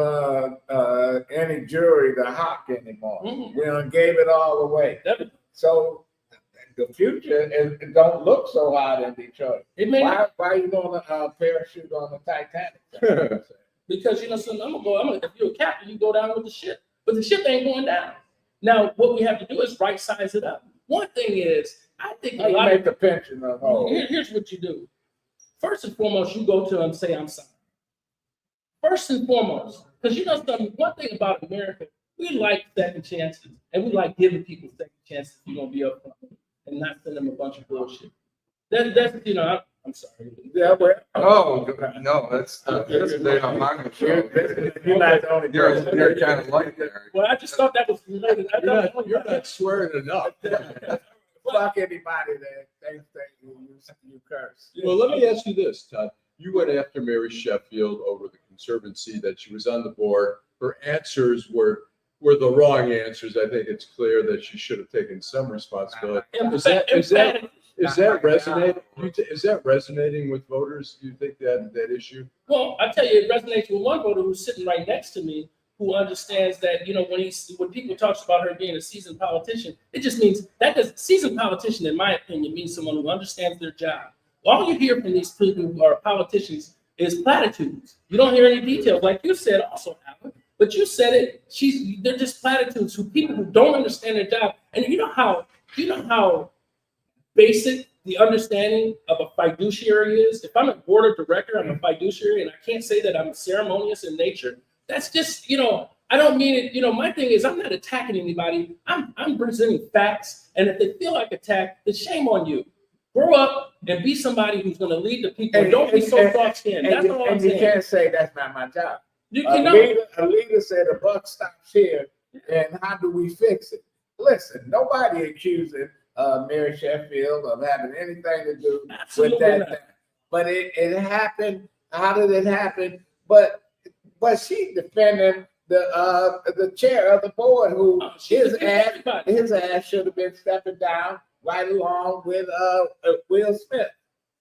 any jury to hawk anymore. Mm-hmm. We done gave it all away. Definitely. So the future it don't look so hot in Detroit. It may Why are you going to parachute on the Titanic? Because son, if you're a captain, you go down with the ship. But the ship ain't going down. Now, what we have to do is right size it up. One thing is, I think How you make the pension of whole? Here's what you do. First and foremost, you go to them and say, I'm sorry. First and foremost, because something, one thing about America, we like second chances, and we like giving people second chances if you're going to be upfront and not send them a bunch of bullshit. That's I'm sorry. Yeah, well, Oh, no, that's the Adolph Mongo show. You're not the only person. You're kind of like that. Well, I just thought that was related. You're not swearing enough. Fuck anybody that thinks that you curse. Well, let me ask you this, Todd. You went after Mary Sheffield over the Conservancy that she was on the board. Her answers were the wrong answers. I think it's clear that she should have taken some responsibility. Is that resonating? Is that resonating with voters? Do you think that issue? Well, I tell you, it resonates with one voter who's sitting right next to me, who understands that when people talks about her being a seasoned politician, it just means seasoned politician, in my opinion, means someone who understands their job. All you hear from these people who are politicians is platitudes. You don't hear any details, like you said, also, Allan. But you said it. They're just platitudes who people who don't understand their job. And you know how basic the understanding of a fiduciary is. If I'm a board of director, I'm a fiduciary, and I can't say that I'm ceremonious in nature. That's just, I don't mean it. My thing is, I'm not attacking anybody. I'm presenting facts, and if they feel like attack, then shame on you. Grow up and be somebody who's going to lead the people. And don't be so soft-skinned. That's all I'm saying. You can't say that's not my job. You cannot. A leader said the buck stops here, and how do we fix it? Listen, nobody accusing Mary Sheffield of having anything to do with that thing. But it happened. How did it happen? But she defended the chair of the board, who his ass should have been stepping down right along with Will Smith.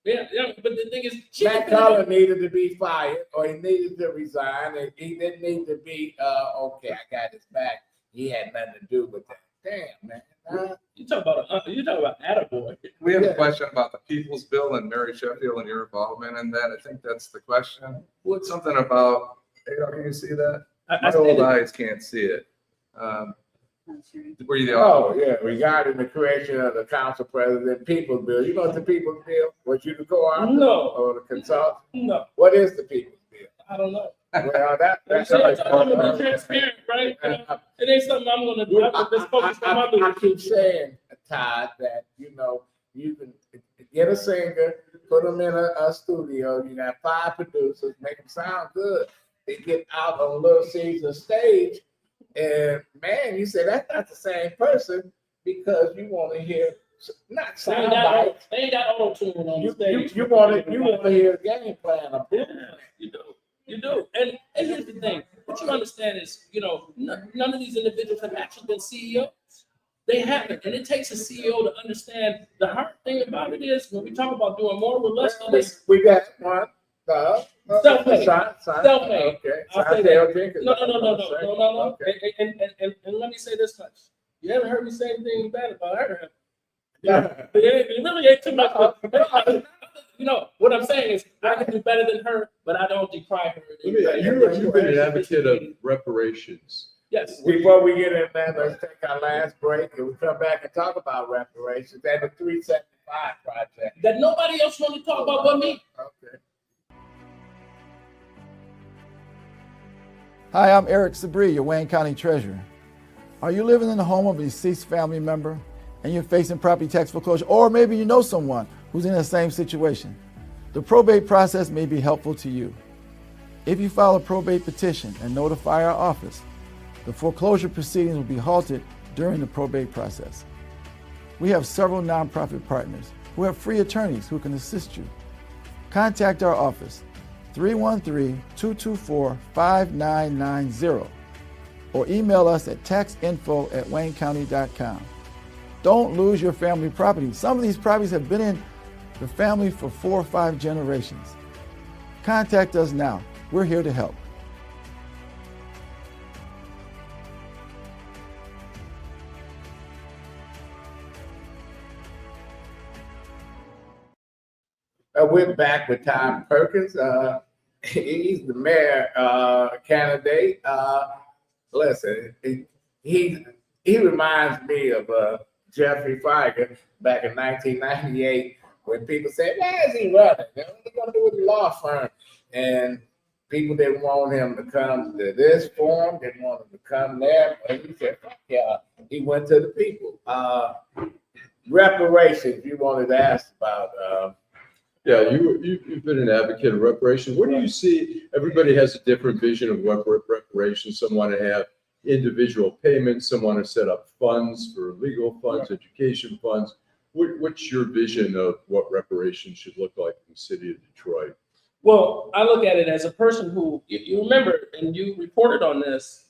Yeah, but the thing is, Matt Cullen needed to be fired, or he needed to resign, and he didn't need to be, okay, I got his back. He had nothing to do with that. Damn, man. You talk about attaboy. We have a question about the People's Bill and Mary Sheffield and your involvement in that. I think that's the question. What's something about, can you see that? My old eyes can't see it. Were you the yeah, regarding the creation of the council president People's Bill. You know what the People's Bill? Was you the co-author? No. Or the consultant? No. What is the People's Bill? I don't know. Well, that's I'm gonna be transparent, right? It ain't something I'm gonna do. I keep saying, Todd, that you can get a singer, put them in a studio. You got 5 producers, make them sound good. They get out on Little Caesar stage, and man, you say that's not the same person, because you want to hear not sound bites. They ain't got auto-tune on the stage. You want to hear a game plan. You do. And here's the thing. What you understand is, none of these individuals have actually been CEOs. They haven't. And it takes a CEO to understand. The hard thing about it is, when we talk about doing more with less, we got one. Self-made. Self-made. Okay. I'll say that. No. Okay. And let me say this much. You haven't heard me say anything bad about her. Yeah. It really ain't too much. What I'm saying is, I can do better than her, but I don't decry her. You've been an advocate of reparations. Yes. Before we get in there, let's take our last break, and we'll come back and talk about reparations and the 375 project. That nobody else want to talk about but me. Okay. Hi, I'm Eric Sabri, your Wayne County Treasurer. Are you living in the home of a deceased family member and you're facing property tax foreclosure, or maybe you know someone who's in the same situation? The probate process may be helpful to you. If you file a probate petition and notify our office, the foreclosure proceedings will be halted during the probate process. We have several nonprofit partners who have free attorneys who can assist you. Contact our office, 313-224-5990, or email us at taxinfo@waynecounty.com. Don't lose your family property. Some of these properties have been in the family for 4 or 5 generations. Contact us now. We're here to help. We're back with Todd Perkins. He's the mayor candidate. Listen, he reminds me of Jeffrey Feiger back in 1998 when people said, "Why is he running? What are they going to do with the law firm?" And people didn't want him to come to this forum, didn't want him to come there. But he said, "Fuck yeah." He went to the people. Reparations, you wanted to ask about. Yeah, you've been an advocate of reparations. What do you see? Everybody has a different vision of what reparations. Some want to have individual payments. Some want to set up funds for legal funds, education funds. What's your vision of what reparations should look like in the city of Detroit? Well, I look at it as a person who, you remember, and you reported on this.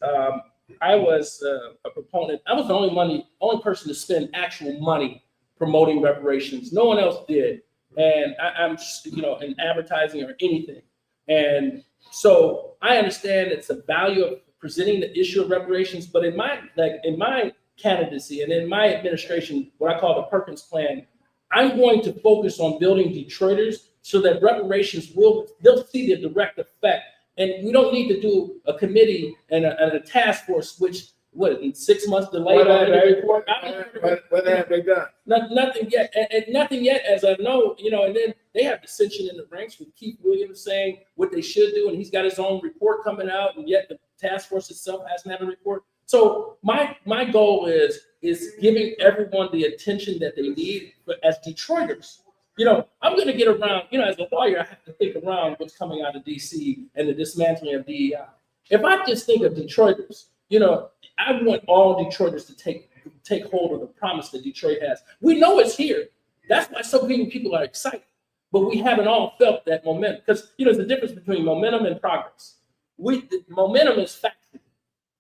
I was a proponent. I was the only person to spend actual money promoting reparations. No one else did. And I'm, in advertising or anything. And so I understand it's the value of presenting the issue of reparations, but in my candidacy and in my administration, what I call the Perkins plan, I'm going to focus on building Detroiters so that reparations they'll see the direct effect. And we don't need to do a committee and a task force, which in 6 months delayed on the report. What have they done? Nothing yet, and nothing yet, as I know, and then they have dissension in the ranks with Keith Williams saying what they should do, and he's got his own report coming out, and yet the task force itself hasn't had a report. So my goal is giving everyone the attention that they need, but as Detroiters. I'm going to get around, as a lawyer, I have to think around what's coming out of DC and the dismantling of DEI. If I just think of Detroiters, I want all Detroiters to take hold of the promise that Detroit has. We know it's here. That's why so many people are excited, but we haven't all felt that momentum because there's a difference between momentum and progress. Momentum is factual.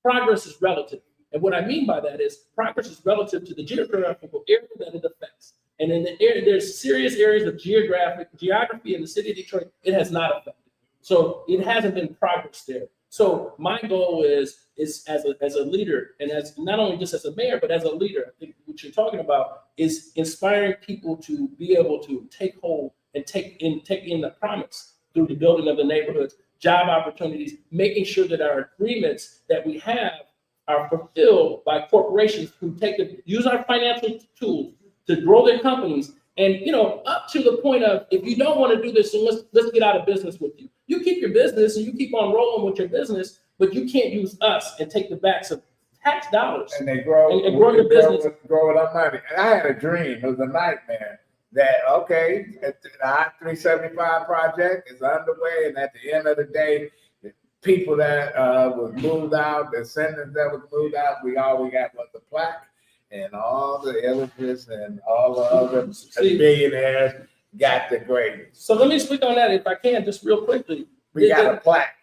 Progress is relative. And what I mean by that is progress is relative to the geographical area that it affects. And in the area, there's serious areas of geography in the city of Detroit, it has not affected. So it hasn't been progress there. So my goal is as a leader, and as not only just as a mayor, but as a leader, I think what you're talking about is inspiring people to be able to take hold and take in the promise through the building of the neighborhoods, job opportunities, making sure that our agreements that we have are fulfilled by corporations who use our financial tools to grow their companies. And up to the point of, if you don't want to do this, then let's get out of business with you. You keep your business and you keep on rolling with your business, but you can't use us and take the backs of tax dollars. And they grow and grow your business. Grow with our money. And I had a dream, it was a nightmare, that the I-375 project is underway, and at the end of the day, the people that was moved out, the descendants that was moved out, all we got was the plaque. And all the editors and all the other billionaires got the grade. So let me speak on that if I can, just real quickly. We got a plaque.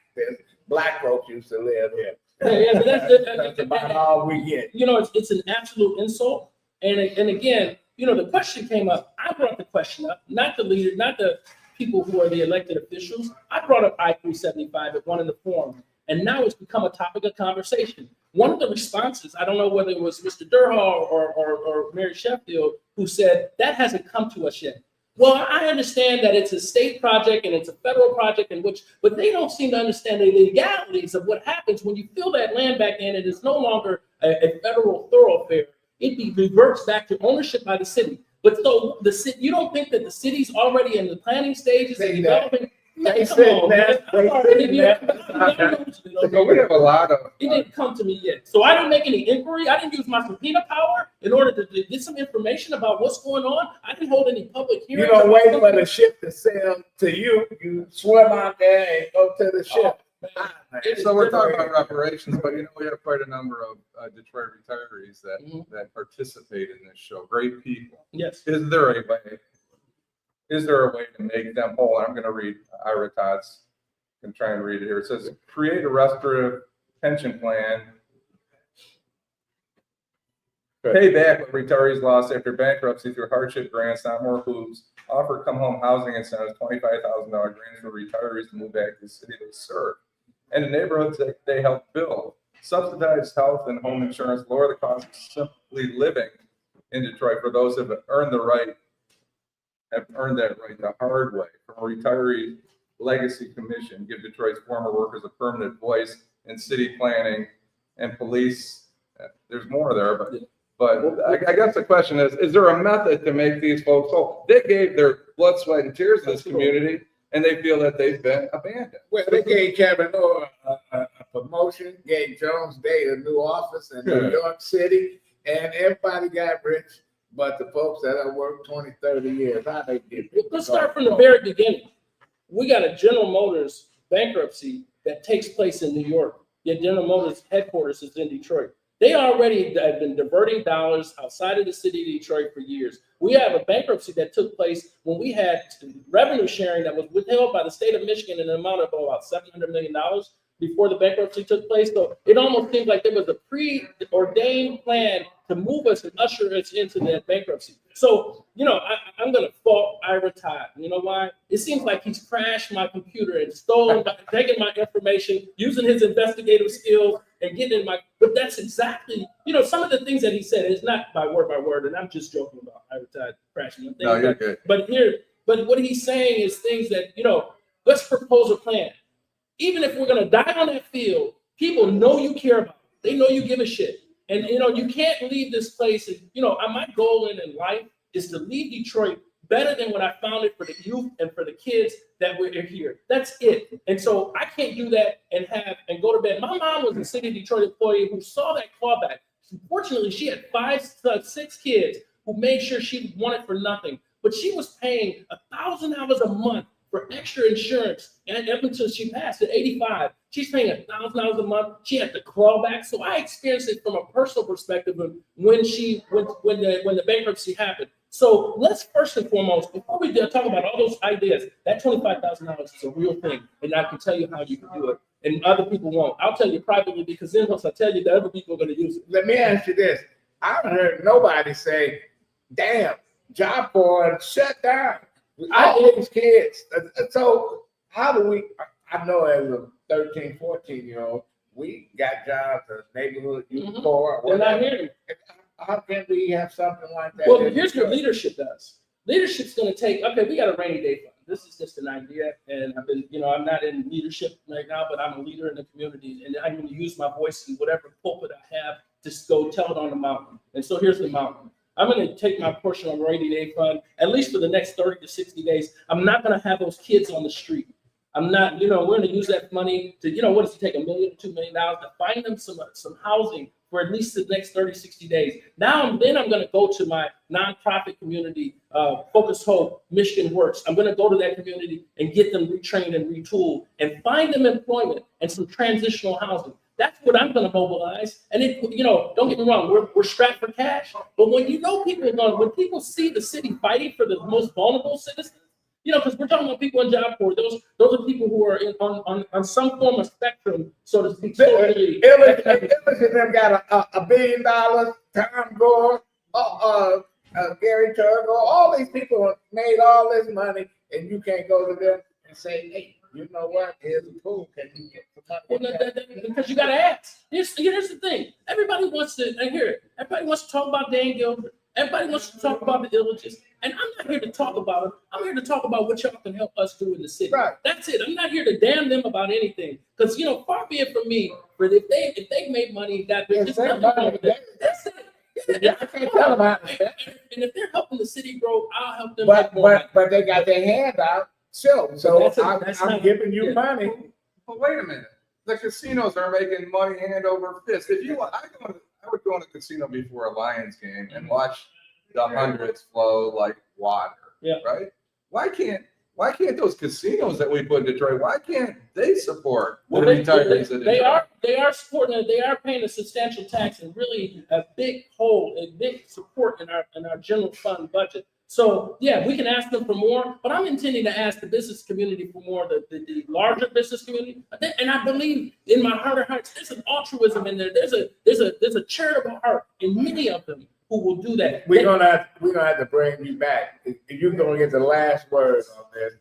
Black folks used to live here. That's about all we get. It's an absolute insult. And again, the question came up. I brought the question up, not the leader, not the people who are the elected officials. I brought up I-375 at one of the forums. And now it's become a topic of conversation. One of the responses, I don't know whether it was Mr. Durhall or Mary Sheffield, who said that hasn't come to us yet. Well, I understand that it's a state project and it's a federal project but they don't seem to understand the legalities of what happens when you fill that land back in. It is no longer a federal thoroughfare. It reverts back to ownership by the city. But so you don't think that the city's already in the planning stages and developing? They said that. So we have a lot of. It didn't come to me yet. So I didn't make any inquiry. I didn't use my subpoena power in order to get some information about what's going on. I didn't hold any public hearings. You don't wait for the ship to sail to you. You swim out there and go to the ship. So we're talking about reparations, but we have quite a number of Detroit retirees that participate in this show. Great people. Yes. Is there a way to make them whole? I'm going to read Ira Todd's and try and read it here. It says, create a restorative pension plan pay back what retirees lost after bankruptcy through hardship grants, not more hoops, offer come home housing incentives, $25,000 grants for retirees to move back to the city they serve, and the neighborhoods that they help build, subsidize health and home insurance, lower the cost of simply living in Detroit for those who have earned that right the hard way, from a retiree legacy commission, give Detroit's former workers a permanent voice in city planning and police. There's more there, but I guess the question is there a method to make these folks whole? They gave their blood, sweat, and tears to this community, and they feel that they've been abandoned. Well, they gave Kevin Orr a promotion, gave Jones Day a new office in New York City, and everybody got rich, but the folks that have worked 20, 30 years, how they get rich? Let's start from the very beginning. We got a General Motors bankruptcy that takes place in New York, yet General Motors headquarters is in Detroit. They already have been diverting dollars outside of the city of Detroit for years. We have a bankruptcy that took place when we had revenue sharing that was withheld by the state of Michigan in an amount of about $700 million before the bankruptcy took place. So it almost seems like there was a preordained plan to move us and usher us into that bankruptcy. So, I'm going to fault Ira Todd. You know why? It seems like he's crashed my computer and taking my information, using his investigative skills and getting in but that's exactly, some of the things that he said is not by word, and I'm just joking about Ira Todd crashing my thing. No, you're good. But what he's saying is things that, let's propose a plan. Even if we're going to die on that field, people know you care about it. They know you give a shit. And, you can't leave this place. And, my goal in life is to leave Detroit better than when I found it for the youth and for the kids that were here. That's it. And so I can't do that and go to bed. My mom was a city of Detroit employee who saw that clawback. Unfortunately, she had 6 kids who made sure she wanted for nothing. But she was paying $1,000 a month for extra insurance, and up until she passed at 85, she's paying $1,000 a month. She had to claw back. So I experienced it from a personal perspective of when the bankruptcy happened. So let's first and foremost, before we talk about all those ideas, that $25,000 is a real thing, and I can tell you how you can do it, and other people won't. I'll tell you privately, because then once I tell you, the other people are going to use it. Let me ask you this: I haven't heard nobody say, "Damn, Job Corps shut down." All these kids. So how do we, I know as a 13, 14-year-old, we got jobs as neighborhood youth corps. They're not here. How can we have something like that? Well, here's what leadership does. Leadership's going to take, we got a rainy day fund. This is just an idea. And I've been, I'm not in leadership right now, but I'm a leader in the community. And I'm going to use my voice in whatever pulpit I have to go tell it on the mountain. And so here's the mountain. I'm going to take my portion of rainy day fund, at least for the next 30 to 60 days. I'm not going to have those kids on the street. I'm not, we're going to use that money to, what does it take, $1 million, $2 million to find them some housing for at least the next 30, 60 days. Then I'm going to go to my nonprofit community, Focus Hope, Michigan Works. I'm going to go to that community and get them retrained and retooled and find them employment and some transitional housing. That's what I'm going to mobilize. And don't get me wrong, we're strapped for cash. But when people when people see the city fighting for the most vulnerable citizens, because we're talking about people in Job Corps, those are people who are on some form of spectrum, so to speak. Illich and them got $1 billion. Tom Gore, Gary Turgo, all these people made all this money, and you can't go to them and say, "Hey, you know what? Here's a pool. Can you get some money?" Because you got to ask. Here's the thing. Everybody wants to hear it. Everybody wants to talk about Dan Gilbert. Everybody wants to talk about the Illiches. And I'm not here to talk about them. I'm here to talk about what y'all can help us do in the city. Right. That's it. I'm not here to damn them about anything. Because, far be it from me, but if they made money, there's nothing wrong with that. That's it. Yeah, I can't tell them how to spend. And if they're helping the city grow, I'll help them. But they got their hand out. So I'm giving you money. But wait a minute. The casinos are making money hand over fist. If you want, I would go in a casino before a Lions game and watch the hundreds flow like water. Yeah. Right? Why can't those casinos that we put in Detroit, why can't they support the retirees in Detroit? They are supporting it. They are paying a substantial tax and really a big support in our general fund budget. So yeah, we can ask them for more, but I'm intending to ask the business community for more, the larger business community. And I believe in my heart of hearts, there's an altruism in there. There's a charitable heart in many of them who will do that. We're gonna have to bring you back. You're gonna get the last word on this.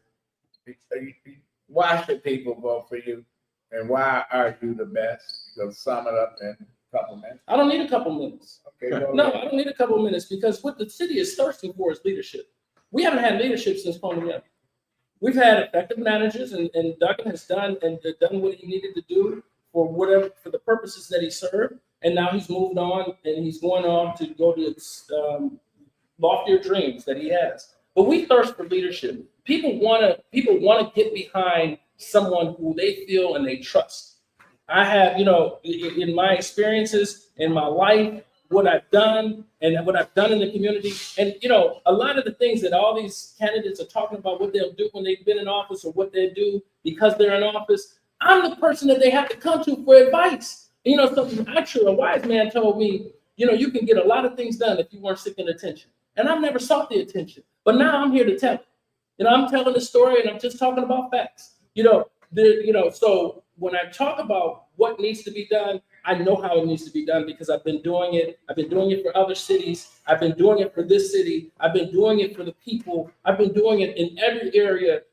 Why should people vote for you, and why are you the best? So sum it up in a couple minutes. I don't need a couple minutes. Okay, go No, ahead. I don't need a couple of minutes because what the city is thirsting for is leadership. We haven't had leadership since Colonial. We've had effective managers, and Duncan has done what he needed to do for the purposes that he served, and now he's moved on and he's going on to go to loftier dreams that he has. But we thirst for leadership. People want to get behind someone who they feel and they trust. I have, in my experiences in my life, what I've done and what I've done in the community. And, a lot of the things that all these candidates are talking about, what they'll do when they've been in office or what they do because they're in office, I'm the person that they have to come to for advice. Something actually, a wise man told me, you can get a lot of things done if you weren't seeking attention. And I've never sought the attention, but now I'm here to tell it. I'm telling the story and I'm just talking about facts. So when I talk about what needs to be done, I know how it needs to be done because I've been doing it. I've been doing it for other cities. I've been doing it for this city. I've been doing it for the people. I've been doing it in every area.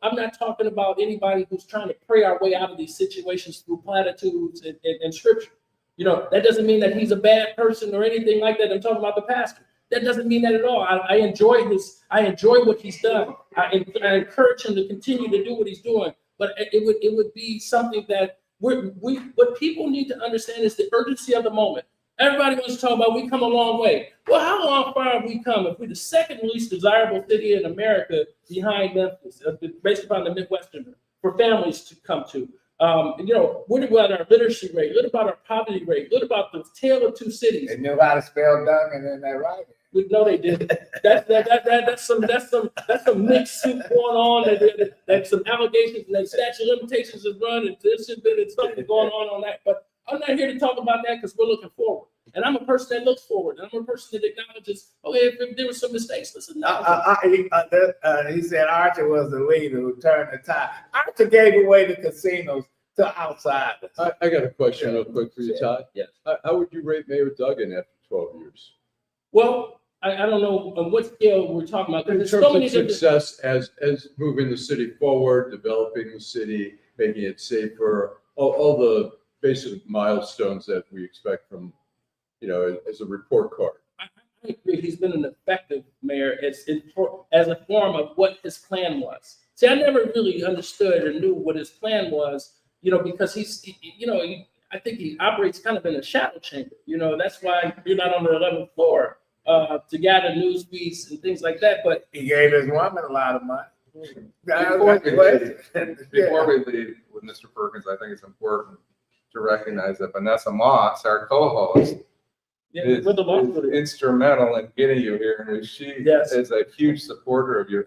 I'm not talking about anybody who's trying to pray our way out of these situations through platitudes and scripture. That doesn't mean that he's a bad person or anything like that. I'm talking about the pastor. That doesn't mean that at all. I enjoy what he's done. I encourage him to continue to do what he's doing. But it would be something that what people need to understand is the urgency of the moment. Everybody wants to talk about we come a long way. Well, how far have we come? If we're the second least desirable city in America behind Memphis, based upon the Midwesterner, for families to come to. What about our literacy rate? What about our poverty rate? What about the tale of two cities? They knew how to spell Duncan in that writing. No, they didn't. That's some mixed soup going on. That's some allegations and that statute of limitations is run, and there's been something going on that. But I'm not here to talk about that because we're looking forward. And I'm a person that looks forward. And I'm a person that acknowledges, okay, if there were some mistakes, listen. He said Archer was the leader who turned the tide. Archer gave away the casinos to outsiders. I got a question real quick for you, Todd. Yes. How would you rate Mayor Duggan after 12 years? Well, I don't know on what scale we're talking about. In There's terms so many of different. success as moving the city forward, developing the city, making it safer, all the basic milestones that we expect from, as a report card. I agree. He's been an effective mayor as a form of what his plan was. See, I never really understood or knew what his plan was, because I think he operates kind of in a shadow chamber. That's why you're not on the 11th floor to gather news feeds and things like that. But He gave his woman a lot of money. Before we leave with Mr. Perkins, I think it's important to recognize that Vanessa Moss, our co-host, is with the law instrumental in getting you here, and she is a huge supporter of you.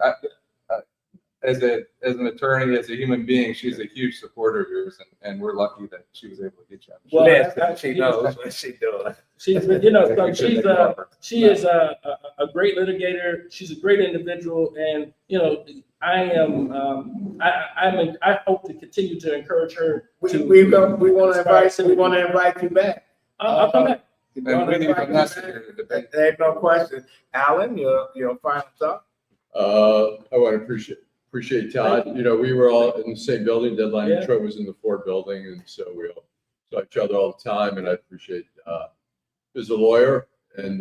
As an attorney, as a human being, she's a huge supporter of yours, and we're lucky that she was able to get you on the show. Well, She knows what she's doing. she is a great litigator. She's a great individual, and I hope to continue to encourage her. We want to invite you back. I'll come back. And we need Vanessa here to debate. There's no question. Allan, your final thought? I want to appreciate Todd. We were all in the same building. Deadline Detroit was in the Ford building, and so we all saw each other all the time. And I appreciate as a lawyer, and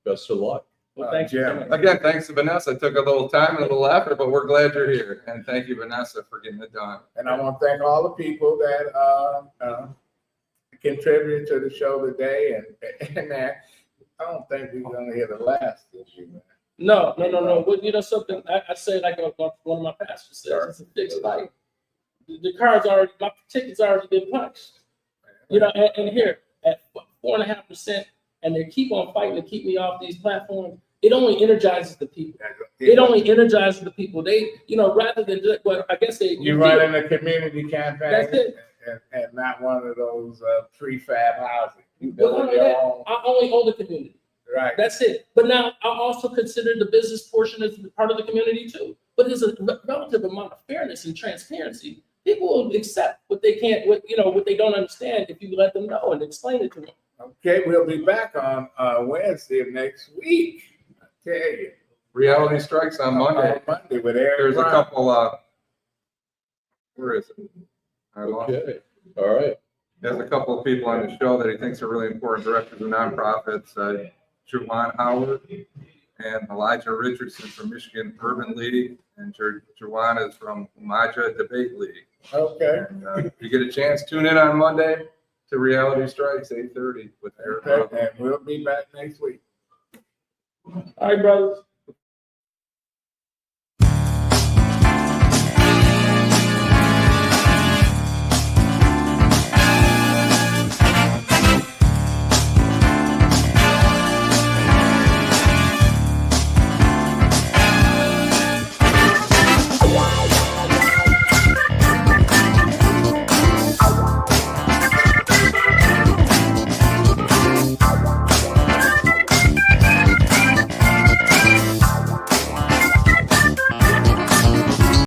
best of luck. Well, thank you. Again, thanks to Vanessa. It took a little time and a little effort, but we're glad you're here. And thank you, Vanessa, for getting it done. And I want to thank all the people that contributed to the show today. And I don't think we're going to hear the last this year. No. Well, something I say like one of my pastors says, it's a fixed fight. The my ticket's already been punched. And here at 4.5%, and they keep on fighting to keep me off these platforms. It only energizes the people. It only energizes the people. They, rather than just, well, I guess they. You're running a community campaign. That's it. And not one of those prefab housing. You Well, build your own. I only own the community. Right. That's it. But now I also consider the business portion as part of the community too. But there's a relative amount of fairness and transparency. People will accept what they can't, what they don't understand if you let them know and explain it to them. Okay, we'll be back on Wednesday of next week. I tell you. Reality Strikes on Monday. On Monday with Eric There's a Brown. couple, where is it? I lost it. Okay, all right. There's a couple of people on the show that he thinks are really important directors of nonprofits, Juwan Howard and Elijah Richardson from Michigan Urban League, and Juwan is from Maja Debate League. Okay. And, if you get a chance, tune in on Monday to Reality Strikes, 8:30 with Eric. Okay, and we'll be back next week. All right, brothers.